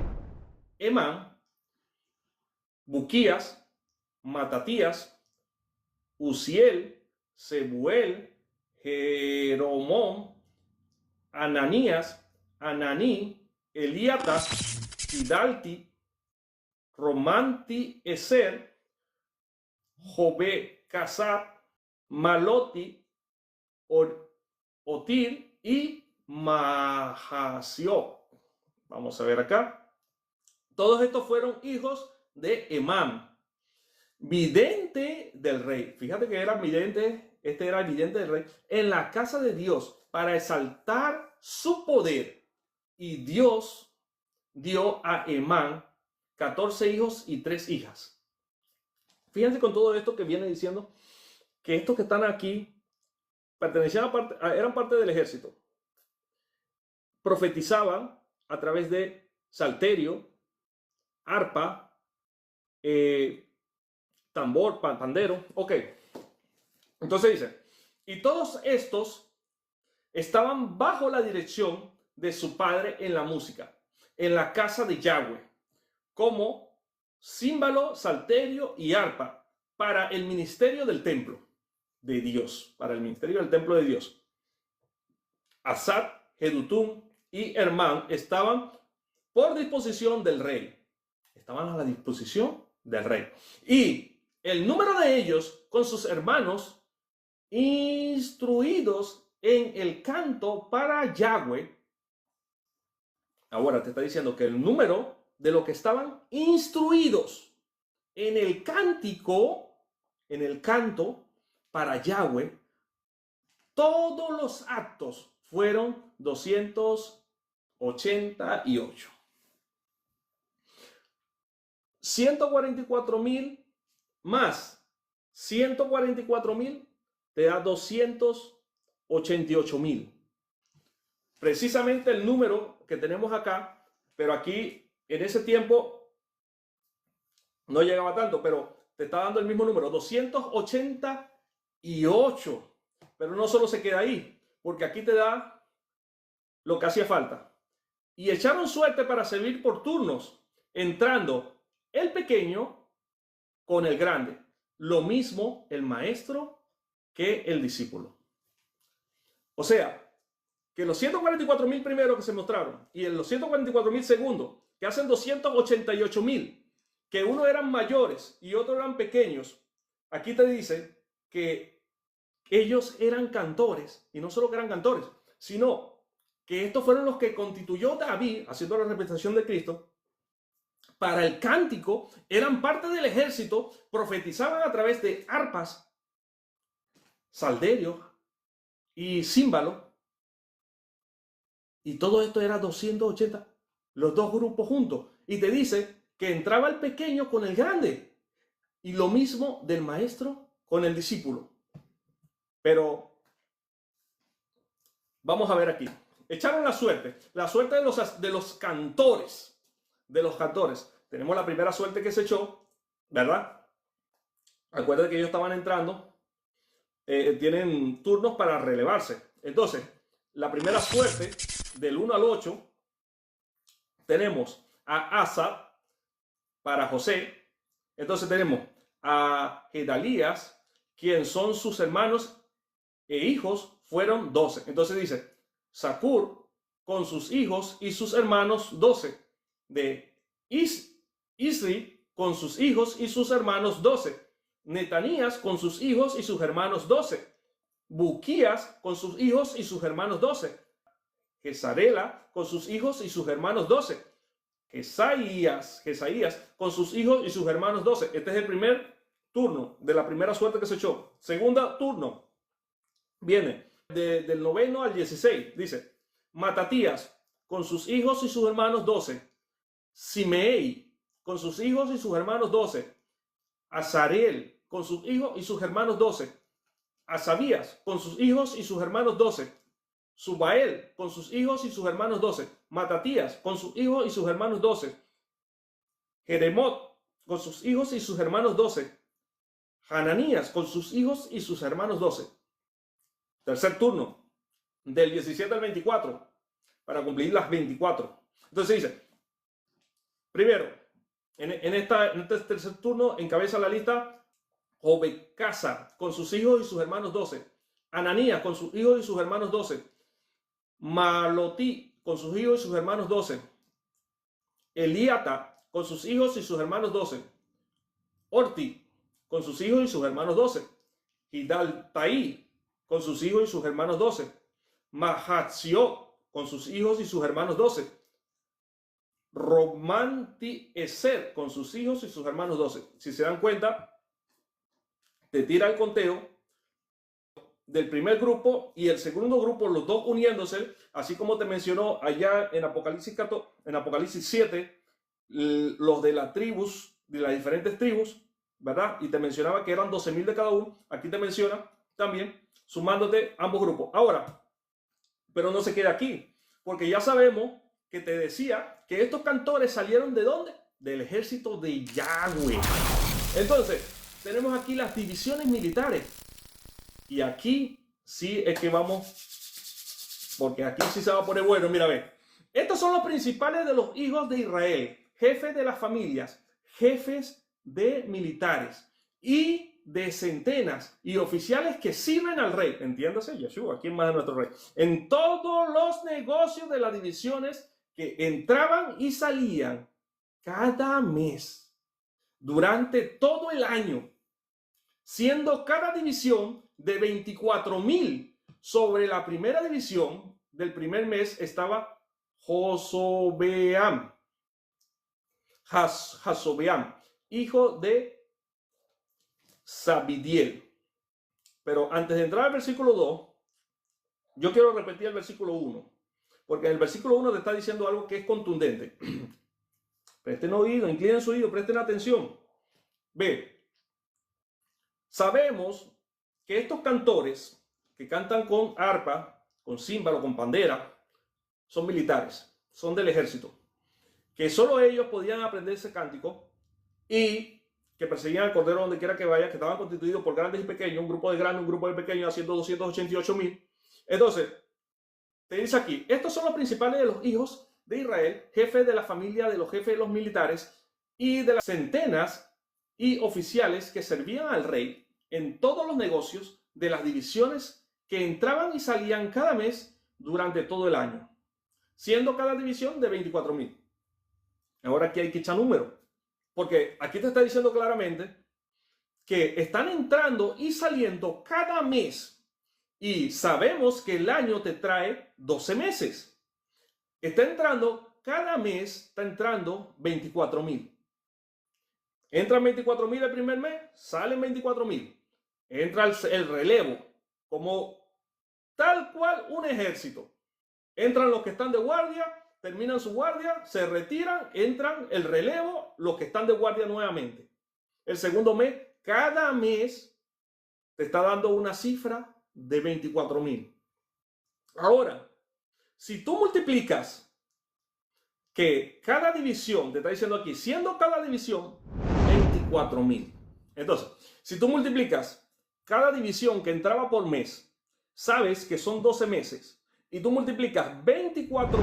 Emán, Buquías, Matatías, Uziel, Sebuel, Jeromón, Ananías, Ananí, Eliatas, Tidalti, Romanti, Eser, Jobé, Casab, Maloti, Otir y Mahasio. Vamos a ver acá. Todos estos fueron hijos de Emán, vidente del rey. Fíjate que era vidente, este era el vidente del rey, en la casa de Dios para exaltar su poder. Y Dios dio a Emán 14 hijos y 3 hijas. Fíjense con todo esto que viene diciendo que estos que están aquí pertenecían eran parte del ejército. Profetizaban a través de salterio, arpa, tambor, pandero. Ok. Entonces dice, y todos estos estaban bajo la dirección de su padre en la música, en la casa de Yahweh, como címbalo, salterio y arpa para el ministerio del templo de Dios, para el ministerio del templo de Dios. Asad, Jedutum y Hermán estaban por disposición del rey. Estaban a la disposición del rey. Y el número de ellos con sus hermanos instruidos en el canto para Yahweh. Ahora te está diciendo que el número de los que estaban instruidos en el cántico, en el canto para Yahweh, todos los actos fueron 288. 144,000 más 144,000 te da 288,000. Precisamente el número que tenemos acá, pero aquí en ese tiempo no llegaba tanto, pero te está dando el mismo número, 288. Pero no solo se queda ahí, porque aquí te da lo que hacía falta. Y echaron suerte para servir por turnos, entrando el pequeño con el grande. Lo mismo el maestro que el discípulo. O sea, que los 144,000 primeros que se mostraron y en los 144,000 segundos, que hacen 288,000, que uno eran mayores y otros eran pequeños, aquí te dice que ellos eran cantores, y no solo que eran cantores, sino que estos fueron los que constituyó David, haciendo la representación de Cristo, para el cántico, eran parte del ejército, profetizaban a través de arpas, salterios y címbalos, y todo esto era 280, los dos grupos juntos, y te dice que entraba el pequeño con el grande, y lo mismo del maestro con el discípulo. Pero vamos a ver aquí. Echaron la suerte de los cantores. De los cantores. Tenemos la primera suerte que se echó, ¿verdad? Acuérdate que ellos estaban entrando, tienen turnos para relevarse. Entonces, la primera suerte, del 1 al 8, tenemos a Asa para José. Entonces tenemos a Gedalías, quien son sus hermanos e hijos, fueron 12. Entonces dice, Zacur, con sus hijos y sus hermanos 12. De Isri con sus hijos y sus hermanos 12. Netanías con sus hijos y sus hermanos 12. Buquías con sus hijos y sus hermanos 12. Gesarela con sus hijos y sus hermanos 12. Jesaías con sus hijos y sus hermanos 12. Este es el primer turno de la primera suerte que se echó. Segunda turno viene del 9 al 16. Dice Matatías con sus hijos y sus hermanos 12. Simei con sus hijos y sus hermanos 12. Azareel con sus hijos y sus hermanos 12. Asabías con sus hijos y sus hermanos 12. Subael con sus hijos y sus hermanos 12. Matatías con sus hijos y sus hermanos 12. Jeremot con sus hijos y sus hermanos 12. Hananías con sus hijos y sus hermanos 12. Tercer turno, del 17 al 24, para cumplir las 24. Entonces dice, primero, en este tercer turno encabeza la lista Jobecasa con sus hijos y sus hermanos 12. Ananías con sus hijos y sus hermanos 12. Malotí con sus hijos y sus hermanos 12. Eliata con sus hijos y sus hermanos 12. Orti con sus hijos y sus hermanos 12. Hidaltaí con sus hijos y sus hermanos 12. Mahatziot con sus hijos y sus hermanos 12. Romanti-Eser con sus hijos y sus hermanos 12. Si se dan cuenta, te tira el conteo del primer grupo y el segundo grupo, los dos uniéndose, así como te mencionó allá en Apocalipsis 7, los de las tribus, de las diferentes tribus, ¿verdad? Y te mencionaba que eran 12,000 de cada uno. Aquí te menciona también, sumándote ambos grupos. Ahora, pero no se queda aquí, porque ya sabemos que te decía que estos cantores salieron ¿de dónde? Del ejército de Yahweh. Entonces, tenemos aquí las divisiones militares. Y aquí sí es que vamos, porque aquí sí se va a poner bueno. Mira, ve. Estos son los principales de los hijos de Israel, jefes de las familias, jefes de militares y de centenas y oficiales que sirven al rey. Entiéndase, Yeshua, ¿quién más es nuestro rey? En todos los negocios de las divisiones que entraban y salían cada mes durante todo el año, siendo cada división de 24,000. Sobre la primera división del primer mes estaba Hasobeam, hijo de Sabidiel. Pero antes de entrar al versículo 2, yo quiero repetir el versículo 1, porque en el versículo 1 te está diciendo algo que es contundente. Presten oído, inclinen su oído, presten atención. Ve, sabemos que estos cantores que cantan con arpa, con címbalo, con pandera, son militares, son del ejército, que solo ellos podían aprender ese cántico y que perseguían al Cordero donde quiera que vaya, que estaban constituidos por grandes y pequeños, un grupo de grandes, un grupo de pequeños, haciendo 288,000. Entonces, te dice aquí, estos son los principales de los hijos de Israel, jefes de la familia de los jefes de los militares y de las centenas y oficiales que servían al rey en todos los negocios de las divisiones que entraban y salían cada mes durante todo el año, siendo cada división de 24,000. Ahora aquí hay que echar número, porque aquí te está diciendo claramente que están entrando y saliendo cada mes, y sabemos que el año te trae 12 meses. Está entrando cada mes, está entrando 24,000. Entran 24,000 el primer mes, salen 24,000. Entra el relevo, como tal cual un ejército. Entran los que están de guardia, terminan su guardia, se retiran, entran el relevo, los que están de guardia nuevamente. El segundo mes, cada mes te está dando una cifra de 24,000. Ahora, si tú multiplicas que cada división, te está diciendo aquí, siendo cada división 24,000. Entonces, si tú multiplicas cada división que entraba por mes, sabes que son 12 meses, y tú multiplicas 24,000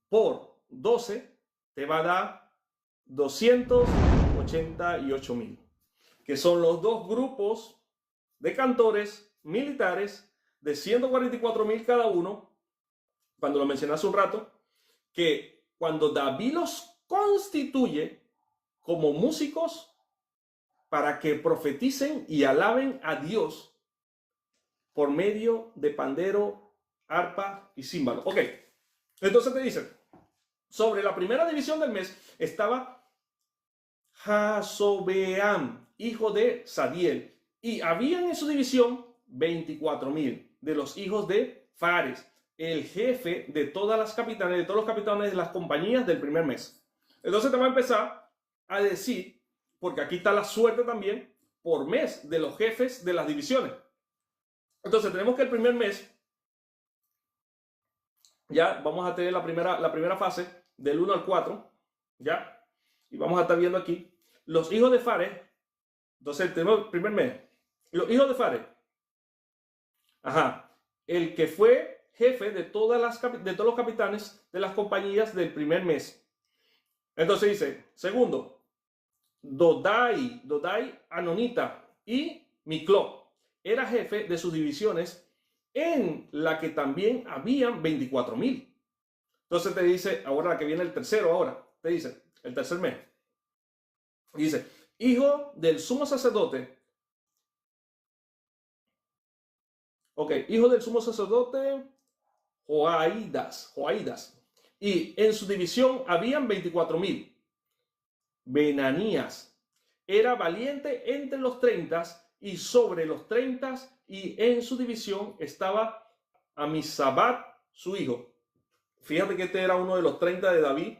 por 12, te va a dar 288,000, que son los dos grupos de cantores militares de 144,000 cada uno, cuando lo mencioné hace un rato, que cuando David los constituye como músicos para que profeticen y alaben a Dios por medio de pandero, arpa y címbalo. Ok, entonces te dice, sobre la primera división del mes estaba Jasobeam, hijo de Sadiel, y habían en su división 24,000 de los hijos de Fares, el jefe de todas las capitanes, de todos los capitanes de las compañías del primer mes. Entonces te va a empezar a decir, porque aquí está la suerte también, por mes de los jefes de las divisiones. Entonces tenemos que el primer mes, ya vamos a tener la primera fase del 1 al 4, ya, y vamos a estar viendo aquí los hijos de Fares. Entonces tenemos el primer mes, los hijos de Fares, el que fue jefe de todos los capitanes de las compañías del primer mes. Entonces dice, segundo, Dodai Anonita y Micló era jefe de sus divisiones, en la que también habían 24,000. Entonces te dice, ahora que viene el tercero, ahora te dice, el tercer mes, dice, hijo del sumo sacerdote. Ok, hijo del sumo sacerdote Joaidas. Y en su división habían 24,000. Benanías era valiente entre los 30 y sobre los 30, y en su división estaba Amisabat, su hijo. Fíjate que este era uno de los 30 de David,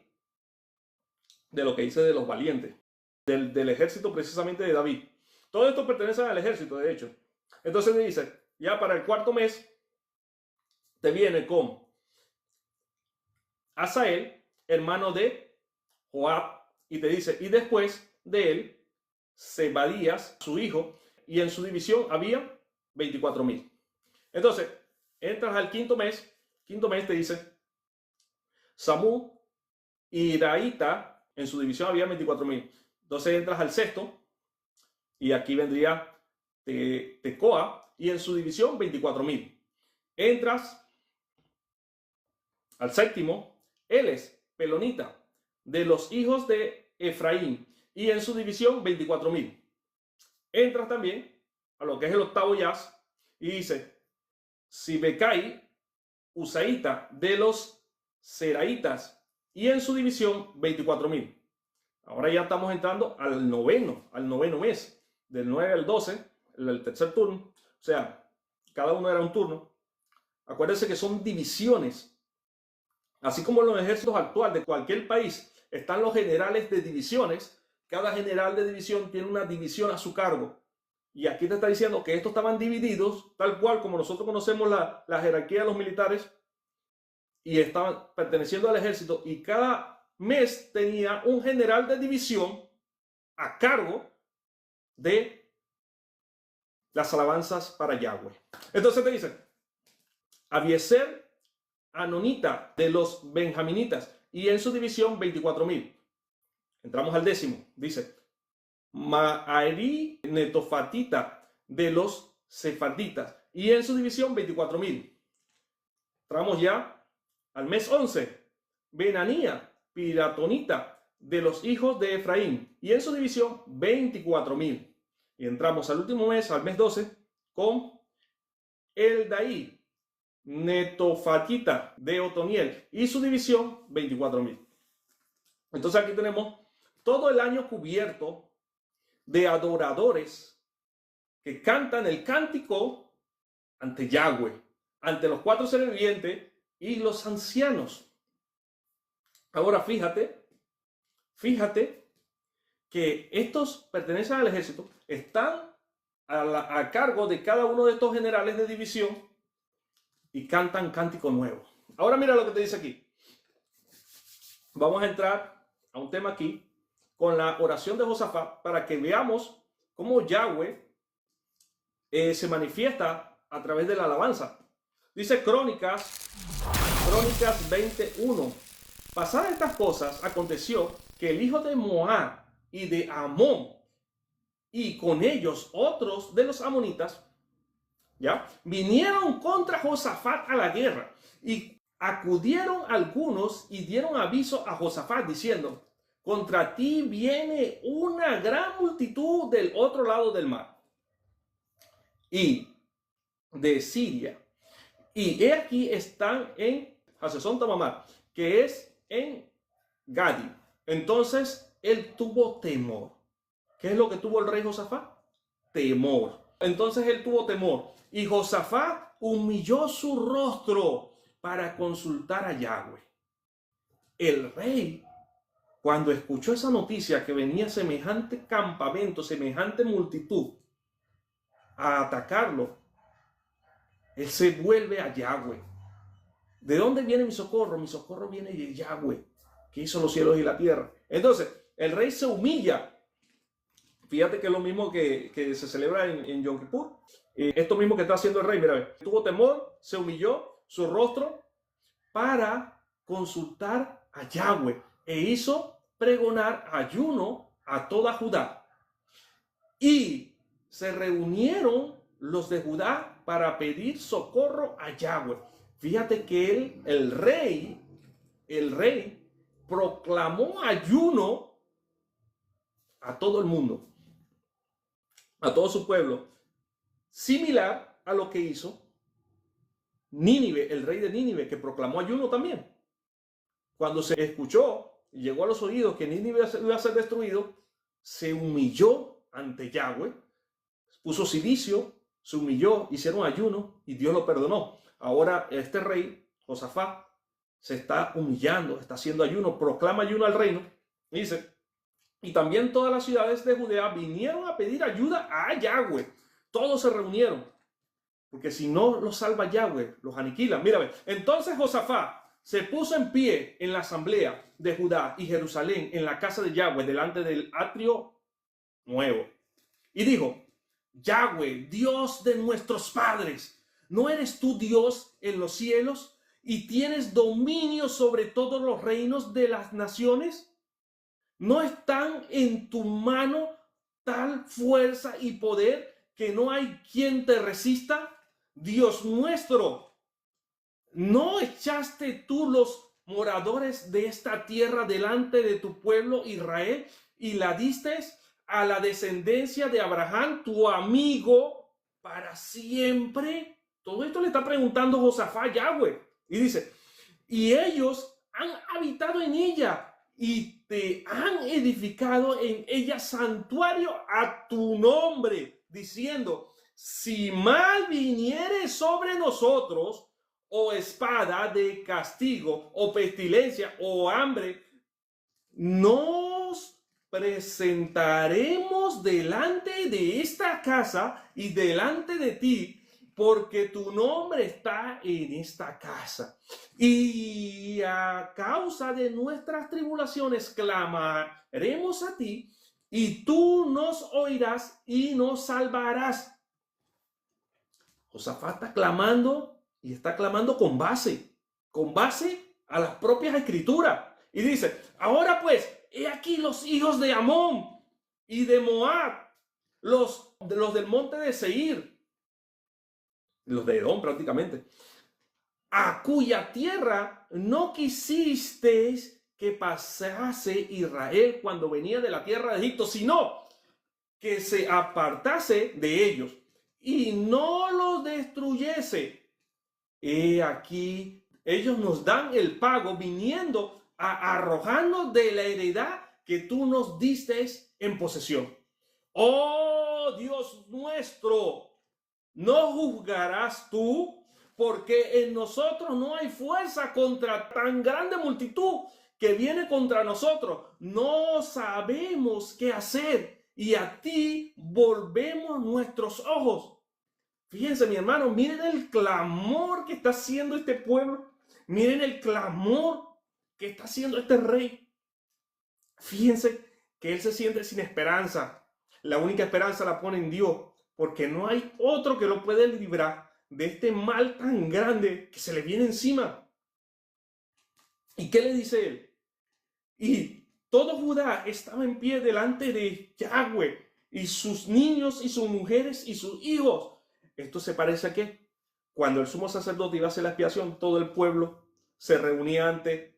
de lo que dice de los valientes, del ejército precisamente de David. Todo esto pertenece al ejército, de hecho. Entonces me dice, ya para el cuarto mes, te viene con Asael, hermano de Joab, y te dice, y después de él, Zebadías, su hijo, y en su división había 24,000. Entonces, entras al quinto mes te dice, Samú y Iraíta, en su división había 24,000. Entonces entras al sexto, y aquí vendría Tecoa, y en su división 24,000. Entras al séptimo, él es Pelonita, de los hijos de Efraín, y en su división 24,000. Entras también a lo que es el octavo yaz, y dice, Sibecai, Usaíta, de los Seraitas, y en su división 24,000. Ahora ya estamos entrando al noveno mes, del 9 al 12, el tercer turno. O sea, cada uno era un turno. Acuérdense que son divisiones. Así como en los ejércitos actuales de cualquier país están los generales de divisiones, cada general de división tiene una división a su cargo. Y aquí te está diciendo que estos estaban divididos, tal cual como nosotros conocemos la jerarquía de los militares, y estaban perteneciendo al ejército, y cada mes tenía un general de división a cargo de las alabanzas para Yahweh. Entonces te dice, Abiezer, Anonita, de los benjaminitas, y en su división 24,000. Entramos al décimo, dice, Maari Netofatita, de los sefarditas, y en su división 24,000. Entramos ya al mes 11, Benanía, Piratonita, de los hijos de Efraín, y en su división 24,000. Y entramos al último mes, al mes 12, con Eldaí, Netofatita, de Otoniel, y su división 24,000. Entonces aquí tenemos todo el año cubierto de adoradores que cantan el cántico ante Yahweh, ante los 4 seres vivientes y los ancianos. Ahora fíjate que estos pertenecen al ejército, están a cargo de cada uno de estos generales de división y cantan cántico nuevo. Ahora mira lo que te dice aquí. Vamos a entrar a un tema aquí con la oración de Josafat para que veamos cómo Yahweh se manifiesta a través de la alabanza. Dice Crónicas 21. Pasadas estas cosas, aconteció que el hijo de Moab y de Amón, y con ellos otros de los amonitas, ¿ya?, vinieron contra Josafat a la guerra, y acudieron algunos y dieron aviso a Josafat diciendo: contra ti viene una gran multitud del otro lado del mar y de Siria. Y he aquí están en Hazezón Tamar, que es en Gadi. Entonces él tuvo temor. ¿Qué es lo que tuvo el rey Josafat? Temor. Entonces él tuvo temor. Y Josafat humilló su rostro para consultar a Yahweh. El rey, cuando escuchó esa noticia que venía semejante campamento, semejante multitud a atacarlo, él se vuelve a Yahweh. ¿De dónde viene mi socorro? Mi socorro viene de Yahweh, que hizo los cielos y la tierra. Entonces, el rey se humilla. Fíjate que es lo mismo que se celebra en Yom Kippur. Esto mismo que está haciendo el rey, mira, tuvo temor, se humilló su rostro para consultar a Yahweh e hizo pregonar ayuno a toda Judá. Y se reunieron los de Judá para pedir socorro a Yahweh. Fíjate que el rey proclamó ayuno a todo el mundo, a todo su pueblo, similar a lo que hizo Nínive, el rey de Nínive, que proclamó ayuno también. Cuando se escuchó y llegó a los oídos que Nínive iba a ser destruido, se humilló ante Yahweh, puso cilicio, se humilló, hicieron ayuno y Dios lo perdonó. Ahora este rey, Josafat, se está humillando, está haciendo ayuno, proclama ayuno al reino. Dice: y también todas las ciudades de Judea vinieron a pedir ayuda a Yahweh. Todos se reunieron, porque si no los salva Yahweh, los aniquila. Mira, entonces Josafat se puso en pie en la asamblea de Judá y Jerusalén, en la casa de Yahweh, delante del atrio nuevo, y dijo: Yahweh, Dios de nuestros padres, ¿no eres tú Dios en los cielos y tienes dominio sobre todos los reinos de las naciones? ¿No están en tu mano tal fuerza y poder que no hay quien te resista? Dios nuestro, ¿no echaste tú los moradores de esta tierra delante de tu pueblo Israel y la diste a la descendencia de Abraham, tu amigo, para siempre? Todo esto le está preguntando Josafat a Yahweh. Y dice: y ellos han habitado en ella y te han edificado en ella santuario a tu nombre, diciendo: si mal viniere sobre nosotros, o espada de castigo, o pestilencia, o hambre, nos presentaremos delante de esta casa y delante de ti, porque tu nombre está en esta casa. Y a causa de nuestras tribulaciones clamaremos a ti, y tú nos oirás y nos salvarás. Josafat está clamando, y está clamando con base a las propias escrituras. Y dice: ahora pues, he aquí los hijos de Amón y de Moab, los del monte de Seir, los de Edom prácticamente, a cuya tierra no quisisteis que pasase Israel cuando venía de la tierra de Egipto, sino que se apartase de ellos y no los destruyese. He aquí, ellos nos dan el pago viniendo a arrojarnos de la heredad que tú nos diste en posesión. Oh Dios nuestro, ¿no juzgarás tú? Porque en nosotros no hay fuerza contra tan grande multitud que viene contra nosotros. No sabemos qué hacer y a ti volvemos nuestros ojos. Fíjense, mi hermano, miren el clamor que está haciendo este pueblo. Miren el clamor que está haciendo este rey. Fíjense que él se siente sin esperanza. La única esperanza la pone en Dios, porque no hay otro que lo pueda librar de este mal tan grande que se le viene encima. ¿Y qué le dice él? Y todo Judá estaba en pie delante de Yahweh, y sus niños y sus mujeres y sus hijos. Esto se parece a que cuando el sumo sacerdote iba a hacer la expiación, todo el pueblo se reunía ante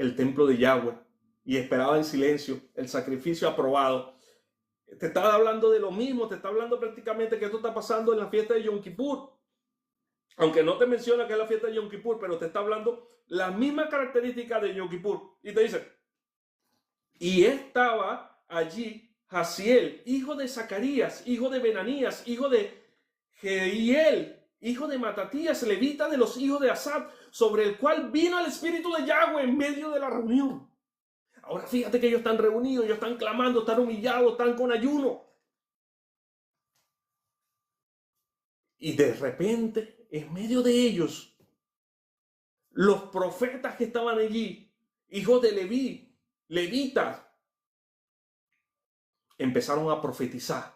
el templo de Yahweh y esperaba en silencio el sacrificio aprobado. Te está hablando de lo mismo, te está hablando prácticamente que esto está pasando en la fiesta de Yom Kippur. Aunque no te menciona que es la fiesta de Yom Kippur, pero te está hablando la misma característica de Yom Kippur. Y te dice, y estaba allí Jaziel, hijo de Zacarías, hijo de Benanías, hijo de Jehiel, hijo de Matatías, levita de los hijos de Asaf, sobre el cual vino el Espíritu de Yahweh en medio de la reunión. Ahora fíjate que ellos están reunidos, ellos están clamando, están humillados, están con ayuno. Y de repente, en medio de ellos, los profetas que estaban allí, hijos de Leví, levitas, empezaron a profetizar.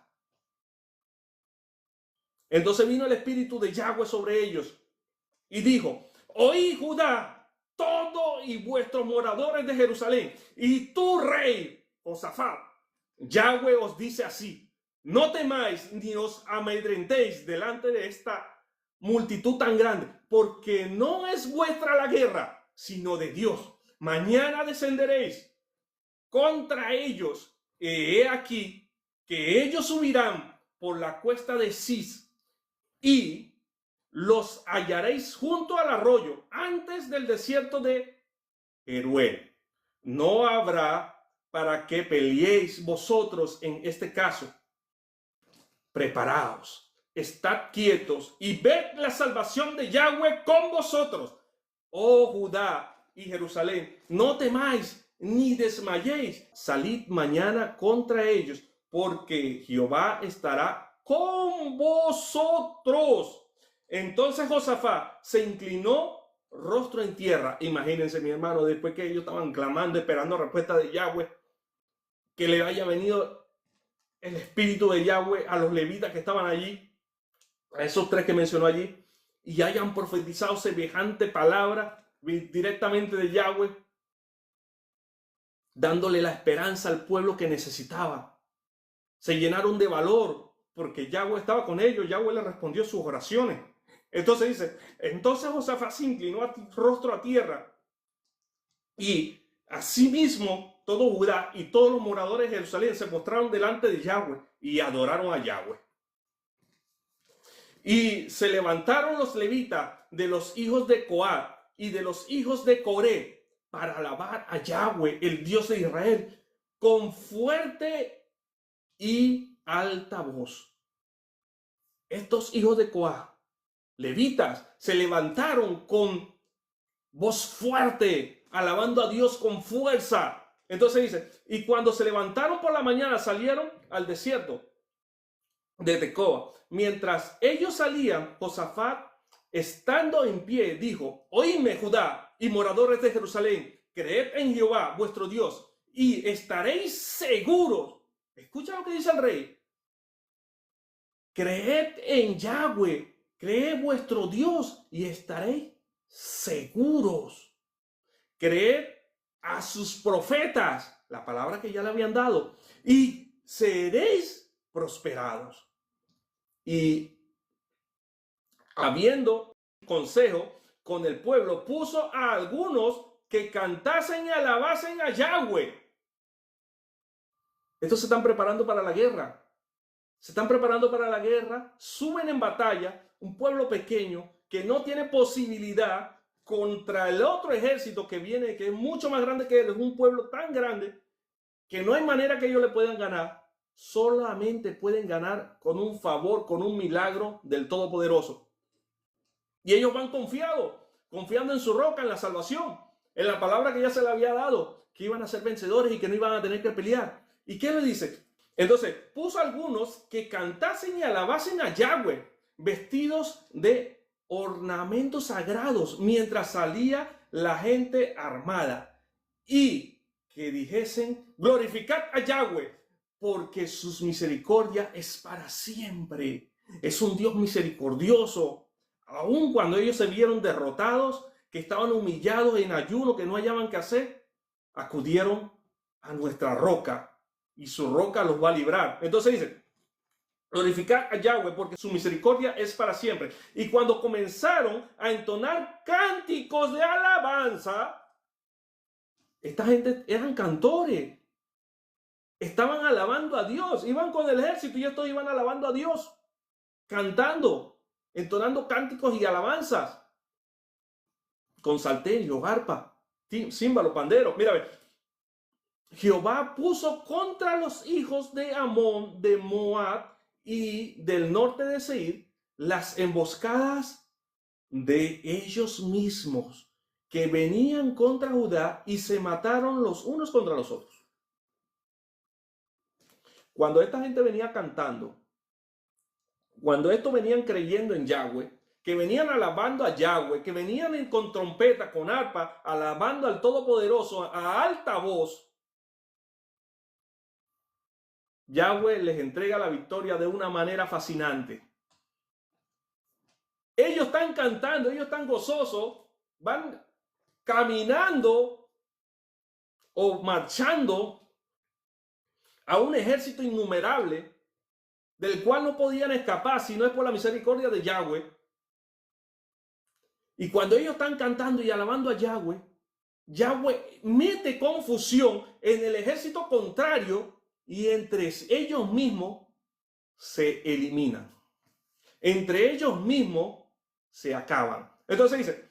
Entonces vino el Espíritu de Yahweh sobre ellos y dijo, oí Judá, todo y vuestros moradores de Jerusalén, y tú, rey Josafat, Yahweh os dice así, no temáis ni os amedrentéis delante de esta multitud tan grande, porque no es vuestra la guerra, sino de Dios. Mañana descenderéis contra ellos, he aquí que ellos subirán por la cuesta de Cis, y los hallaréis junto al arroyo, antes del desierto de Jeruel. No habrá para que peleéis vosotros en este caso. Preparaos, estad quietos y ved la salvación de Yahweh con vosotros. Oh Judá y Jerusalén, no temáis ni desmayéis. Salid mañana contra ellos, porque Jehová estará con vosotros. Entonces Josafat se inclinó rostro en tierra. Imagínense, mi hermano, después que ellos estaban clamando, esperando respuesta de Yahweh, que le haya venido el espíritu de Yahweh a los levitas que estaban allí, a esos tres que mencionó allí, y hayan profetizado semejante palabra directamente de Yahweh, dándole la esperanza al pueblo que necesitaba. Se llenaron de valor porque Yahweh estaba con ellos. Yahweh les respondió sus oraciones. Entonces dice, entonces Josafat se inclinó rostro a tierra, y asimismo todo Judá y todos los moradores de Jerusalén se postraron delante de Yahweh y adoraron a Yahweh. Y se levantaron los levitas de los hijos de Coat y de los hijos de Coré para alabar a Yahweh, el Dios de Israel, con fuerte y alta voz. Estos hijos de Coat, levitas, se levantaron con voz fuerte, alabando a Dios con fuerza. Entonces dice, y cuando se levantaron por la mañana, salieron al desierto de Tecoa. Mientras ellos salían, Josafat, estando en pie, dijo, oídme Judá y moradores de Jerusalén, creed en Jehová vuestro Dios y estaréis seguros. Escucha lo que dice el rey. Creed en Yahweh, creed vuestro Dios y estaréis seguros. Creed a sus profetas, la palabra que ya le habían dado, y seréis prosperados. Y habiendo consejo con el pueblo, puso a algunos que cantasen y alabasen a Yahweh. Estos se están preparando para la guerra. Se están preparando para la guerra, suben en batalla, un pueblo pequeño que no tiene posibilidad contra el otro ejército que viene, que es mucho más grande que él, es un pueblo tan grande que no hay manera que ellos le puedan ganar. Solamente pueden ganar con un favor, con un milagro del Todopoderoso. Y ellos van confiados, confiando en su roca, en la salvación, en la palabra que ya se le había dado, que iban a ser vencedores y que no iban a tener que pelear. ¿Y qué le dice? Entonces puso a algunos que cantasen y alabasen a Yahweh, vestidos de ornamentos sagrados, mientras salía la gente armada, y que dijesen, glorificad a Yahweh, porque sus misericordias es para siempre. Es un Dios misericordioso. Aun cuando ellos se vieron derrotados, que estaban humillados en ayuno, que no hallaban qué hacer, acudieron a nuestra roca, y su roca los va a librar. Entonces dice, glorificar a Yahweh porque su misericordia es para siempre. Y cuando comenzaron a entonar cánticos de alabanza, esta gente eran cantores. Estaban alabando a Dios. Iban con el ejército y estos iban alabando a Dios. Cantando, entonando cánticos y alabanzas. Con salterio, arpa, címbalo, pandero. Mira, a ver. Jehová puso contra los hijos de Amón, de Moab y del norte de Seir las emboscadas de ellos mismos que venían contra Judá y se mataron los unos contra los otros. Cuando esta gente venía cantando, cuando estos venían creyendo en Yahweh, que venían alabando a Yahweh, que venían con trompeta, con arpa, alabando al Todopoderoso a alta voz, Yahweh les entrega la victoria de una manera fascinante. Ellos están cantando, ellos están gozosos, van caminando o marchando a un ejército innumerable del cual no podían escapar si no es por la misericordia de Yahweh. Y cuando ellos están cantando y alabando a Yahweh, Yahweh mete confusión en el ejército contrario y entre ellos mismos se eliminan. Entre ellos mismos se acaban. Entonces dice,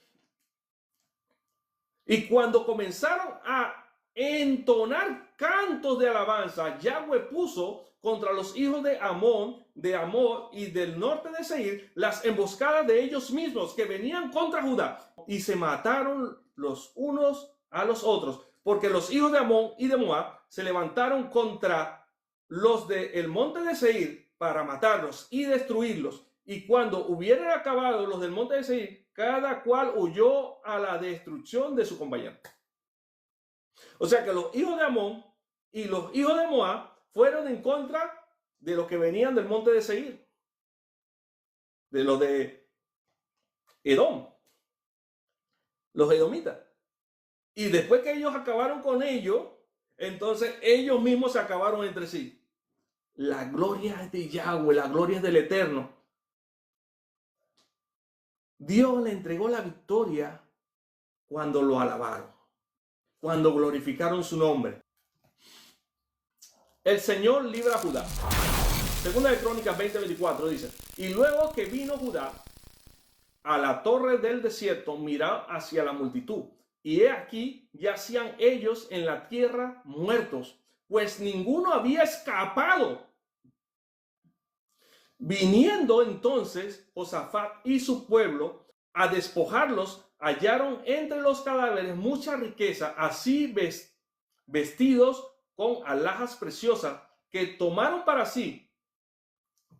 y cuando comenzaron a entonar cantos de alabanza, Yahweh puso contra los hijos de Amón, de Amor y del norte de Seir las emboscadas de ellos mismos que venían contra Judá y se mataron los unos a los otros, porque los hijos de Amón y de Moab se levantaron contra los del monte de Seir para matarlos y destruirlos. Y cuando hubieran acabado los del monte de Seir, cada cual huyó a la destrucción de su compañero. O sea que los hijos de Amón y los hijos de Moab fueron en contra de los que venían del monte de Seir, de los de Edom, los edomitas. Y después que ellos acabaron con ellos, entonces ellos mismos se acabaron entre sí. La gloria es de Yahweh, la gloria es del Eterno. Dios le entregó la victoria cuando lo alabaron, cuando glorificaron su nombre. El Señor libra a Judá. Segunda de Crónicas 20:24 dice, y luego que vino Judá a la torre del desierto, miró hacia la multitud, y he aquí yacían ellos en la tierra muertos, pues ninguno había escapado. Viniendo entonces Josafat y su pueblo a despojarlos, hallaron entre los cadáveres mucha riqueza, así vestidos con alhajas preciosas, que tomaron para sí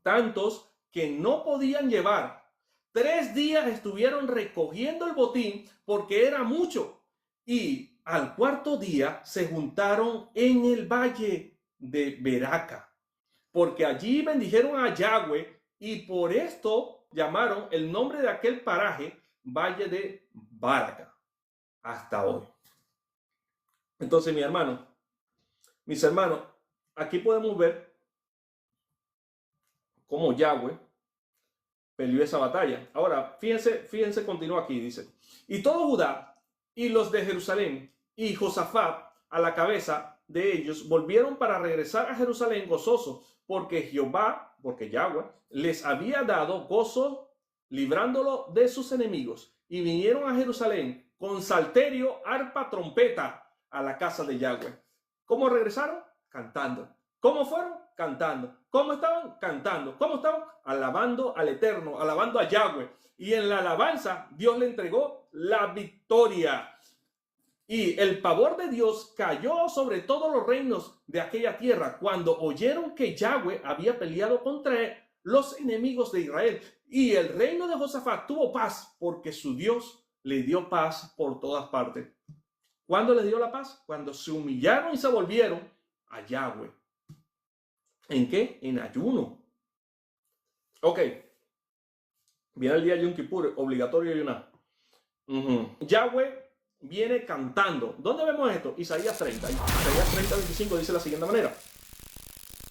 tantos que no podían llevar. 3 días estuvieron recogiendo el botín porque era mucho, y al 4.º día se juntaron en el valle de Beraca, porque allí bendijeron a Yahweh, y por esto llamaron el nombre de aquel paraje Valle de Baraca hasta hoy. Entonces, mis hermanos, aquí podemos ver cómo Yahweh peleó esa batalla. Ahora, fíjense, continúa aquí, dice, y todo Judá y los de Jerusalén y Josafat a la cabeza de ellos volvieron para regresar a Jerusalén gozosos, porque Yahweh les había dado gozo librándolo de sus enemigos, y vinieron a Jerusalén con salterio, arpa, trompeta a la casa de Yahweh. ¿Cómo regresaron? Cantando. ¿Cómo fueron? Cantando. ¿Cómo estaban? Cantando. ¿Cómo estaban? Alabando al Eterno, alabando a Yahweh. Y en la alabanza Dios le entregó la victoria. Y el pavor de Dios cayó sobre todos los reinos de aquella tierra cuando oyeron que Yahweh había peleado contra los enemigos de Israel. Y el reino de Josafat tuvo paz porque su Dios le dio paz por todas partes. ¿Cuándo les dio la paz? Cuando se humillaron y se volvieron a Yahweh. ¿En qué? En ayuno. Ok. Viene el día de Yom Kippur, obligatorio ayunar. Yahweh viene cantando. ¿Dónde vemos esto? Isaías 30. Isaías 30:25 dice de la siguiente manera.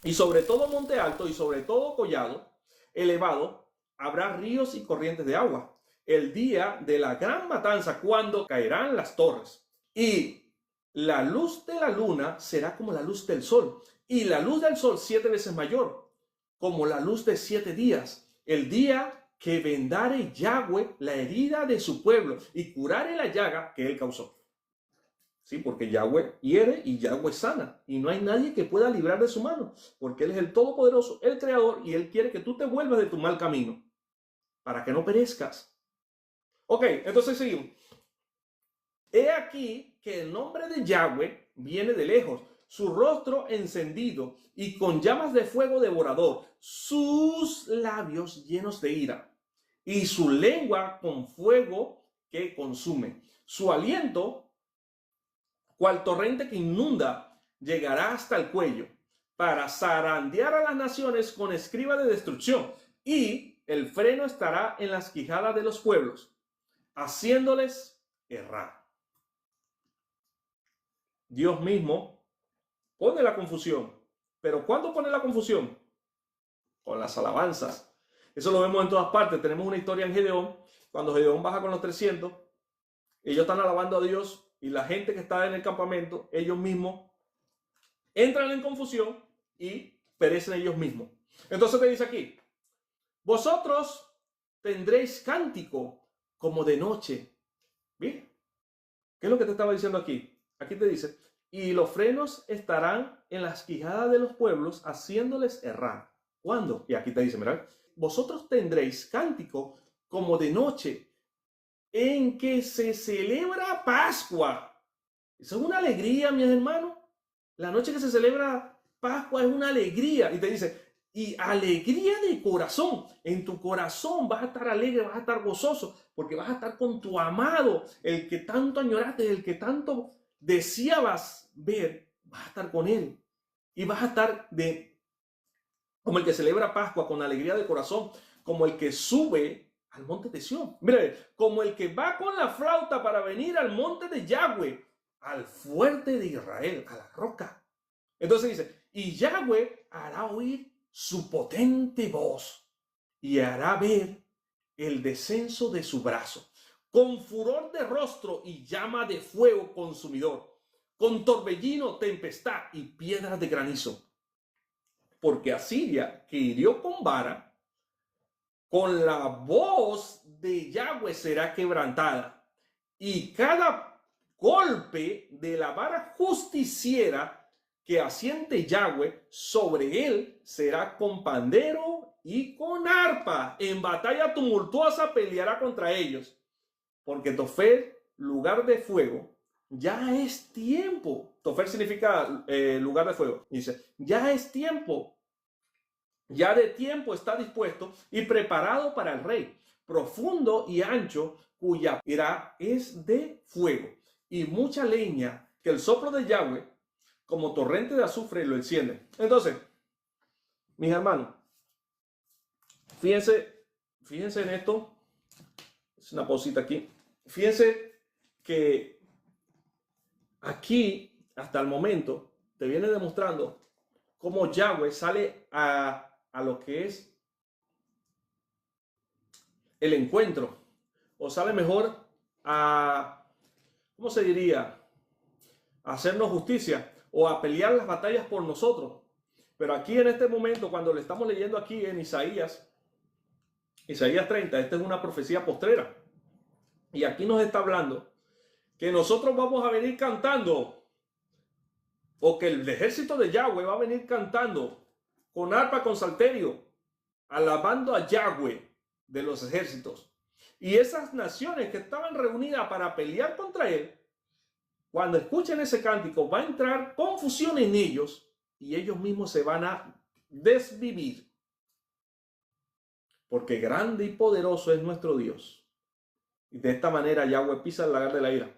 Y sobre todo monte alto y sobre todo collado elevado habrá ríos y corrientes de agua. El día de la gran matanza, cuando caerán las torres. Y la luz de la luna será como la luz del sol. Y la luz del sol 7 veces mayor, como la luz de 7 días. El día que vendare Yahweh la herida de su pueblo y curare la llaga que él causó. Sí, porque Yahweh hiere y Yahweh sana. Y no hay nadie que pueda librar de su mano. Porque Él es el Todopoderoso, el Creador, y Él quiere que tú te vuelvas de tu mal camino. Para que no perezcas. Ok, entonces seguimos. He aquí que el nombre de Yahweh viene de lejos. Su rostro encendido y con llamas de fuego devorador. Sus labios llenos de ira. Y su lengua con fuego que consume. Su aliento cual torrente que inunda, llegará hasta el cuello, para zarandear a las naciones con escriba de destrucción, y el freno estará en las quijadas de los pueblos, haciéndoles errar. Dios mismo pone la confusión. ¿Pero cuándo pone la confusión? Con las alabanzas. Eso lo vemos en todas partes. Tenemos una historia en Gedeón, cuando Gedeón baja con los 300, ellos están alabando a Dios, y la gente que está en el campamento, ellos mismos entran en confusión y perecen ellos mismos. Entonces te dice aquí, vosotros tendréis cántico como de noche. ¿Bien? ¿Qué es lo que te estaba diciendo aquí? Aquí te dice, y los frenos estarán en las quijadas de los pueblos, haciéndoles errar. ¿Cuándo? Y aquí te dice, mirad, vosotros tendréis cántico como de noche, en que se celebra Pascua. Eso es una alegría, mis hermanos. La noche que se celebra Pascua es una alegría. Y te dice, y alegría de corazón. En tu corazón vas a estar alegre, vas a estar gozoso, porque vas a estar con tu amado, el que tanto añoraste, el que tanto deseabas ver, vas a estar con él. Y vas a estar como el que celebra Pascua con alegría de corazón, como el que sube al monte de Sión. Mire, como el que va con la flauta para venir al monte de Yahweh, al fuerte de Israel, a la roca. Entonces dice, y Yahweh hará oír su potente voz y hará ver el descenso de su brazo, con furor de rostro y llama de fuego consumidor, con torbellino, tempestad y piedras de granizo. Porque Asiria, que hirió con vara, con la voz de Yahweh será quebrantada, y cada golpe de la vara justiciera que asiente Yahweh sobre él será con pandero y con arpa. En batalla tumultuosa peleará contra ellos, porque Tofer, lugar de fuego, ya es tiempo. Tofer significa lugar de fuego. Dice, ya es tiempo. Ya de tiempo está dispuesto y preparado para el rey, profundo y ancho, cuya ira es de fuego, y mucha leña, que el soplo de Yahweh, como torrente de azufre, lo enciende. Entonces, mis hermanos, fíjense en esto. Es una pausita aquí. Fíjense que aquí, hasta el momento, te viene demostrando cómo Yahweh sale a lo que es el encuentro, o sale mejor a, ¿cómo se diría? A hacernos justicia o a pelear las batallas por nosotros. Pero aquí en este momento, cuando le estamos leyendo aquí en Isaías 30, esta es una profecía postrera. Y aquí nos está hablando que nosotros vamos a venir cantando, o que el ejército de Yahweh va a venir cantando con arpa, con salterio, alabando a Yahweh de los ejércitos. Y esas naciones que estaban reunidas para pelear contra él, cuando escuchen ese cántico, va a entrar confusión en ellos y ellos mismos se van a desvivir. Porque grande y poderoso es nuestro Dios. Y de esta manera Yahweh pisa el lagar de la ira.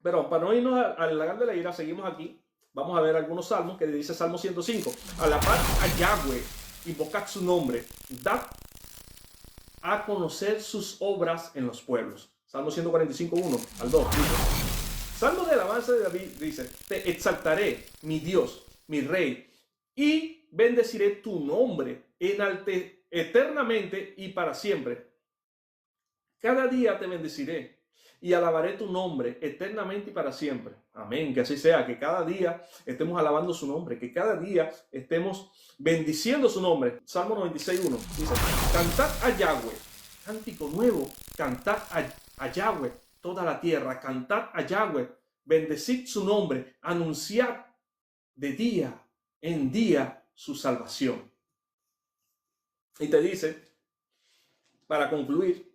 Pero para no irnos al lagar de la ira, seguimos aquí. Vamos a ver algunos salmos que dice Salmo 105. Alabad a Yahweh, invocad su nombre, dad a conocer sus obras en los pueblos. Salmo 145, 1 al 2. Dice, Salmo de alabanza de David dice, te exaltaré, mi Dios, mi Rey, y bendeciré tu nombre eternamente y para siempre. Cada día te bendeciré y alabaré tu nombre eternamente y para siempre. Amén, que así sea, que cada día estemos alabando su nombre, que cada día estemos bendiciendo su nombre. Salmo 96:1 dice, cantad a Yahweh, cántico nuevo, cantad a Yahweh, toda la tierra, cantad a Yahweh, bendecid su nombre, anunciad de día en día su salvación. Y te dice, para concluir,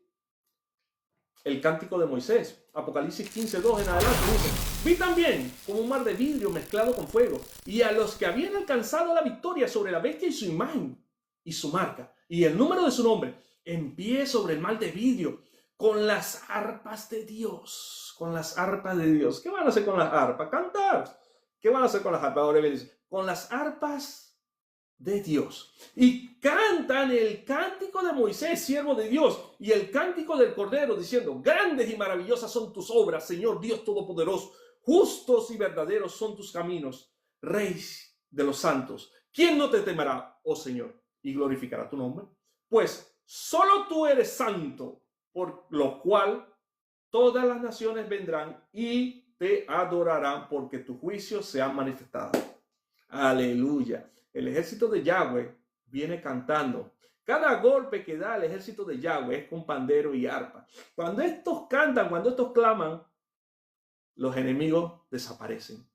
el cántico de Moisés, Apocalipsis 15:2 en adelante, dice, vi también como un mar de vidrio mezclado con fuego, y a los que habían alcanzado la victoria sobre la bestia y su imagen, y su marca, y el número de su nombre, en pie sobre el mar de vidrio, con las arpas de Dios, con las arpas de Dios. ¿Qué van a hacer con las arpas? Cantar. ¿Qué van a hacer con las arpas? Ahora dice, con las arpas de Dios, y cantan el cántico de Moisés, siervo de Dios, y el cántico del Cordero, diciendo, grandes y maravillosas son tus obras, Señor Dios Todopoderoso, justos y verdaderos son tus caminos, Rey de los santos. ¿Quién no te temerá, oh Señor, y glorificará tu nombre? Pues solo tú eres santo, por lo cual todas las naciones vendrán y te adorarán, porque tus juicios se han manifestado. Aleluya. El ejército de Yahweh viene cantando. Cada golpe que da el ejército de Yahweh es con pandero y arpa. Cuando estos cantan, cuando estos claman, los enemigos desaparecen.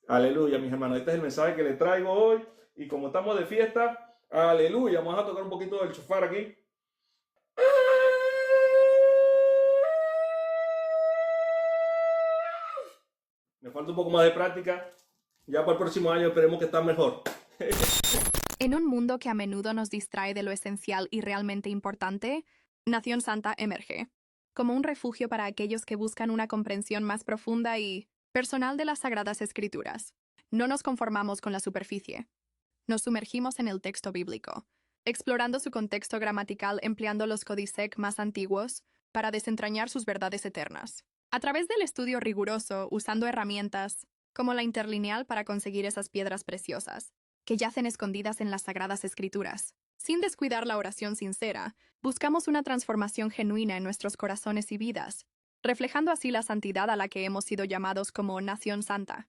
Aleluya, mis hermanos. Este es el mensaje que les traigo hoy. Y como estamos de fiesta, aleluya. Vamos a tocar un poquito del shofar aquí. Me falta un poco más de práctica. Ya para el próximo año esperemos que esté mejor. En un mundo que a menudo nos distrae de lo esencial y realmente importante, Nación Santa emerge como un refugio para aquellos que buscan una comprensión más profunda y personal de las Sagradas Escrituras. No nos conformamos con la superficie. Nos sumergimos en el texto bíblico, explorando su contexto gramatical empleando los códices más antiguos para desentrañar sus verdades eternas. A través del estudio riguroso, usando herramientas como la interlineal para conseguir esas piedras preciosas, que yacen escondidas en las Sagradas Escrituras. Sin descuidar la oración sincera, buscamos una transformación genuina en nuestros corazones y vidas, reflejando así la santidad a la que hemos sido llamados como Nación Santa.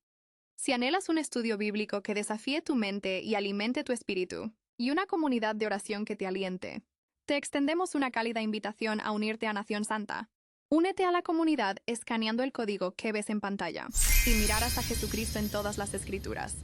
Si anhelas un estudio bíblico que desafíe tu mente y alimente tu espíritu, y una comunidad de oración que te aliente, te extendemos una cálida invitación a unirte a Nación Santa. Únete a la comunidad escaneando el código que ves en pantalla y mirarás a Jesucristo en todas las Escrituras.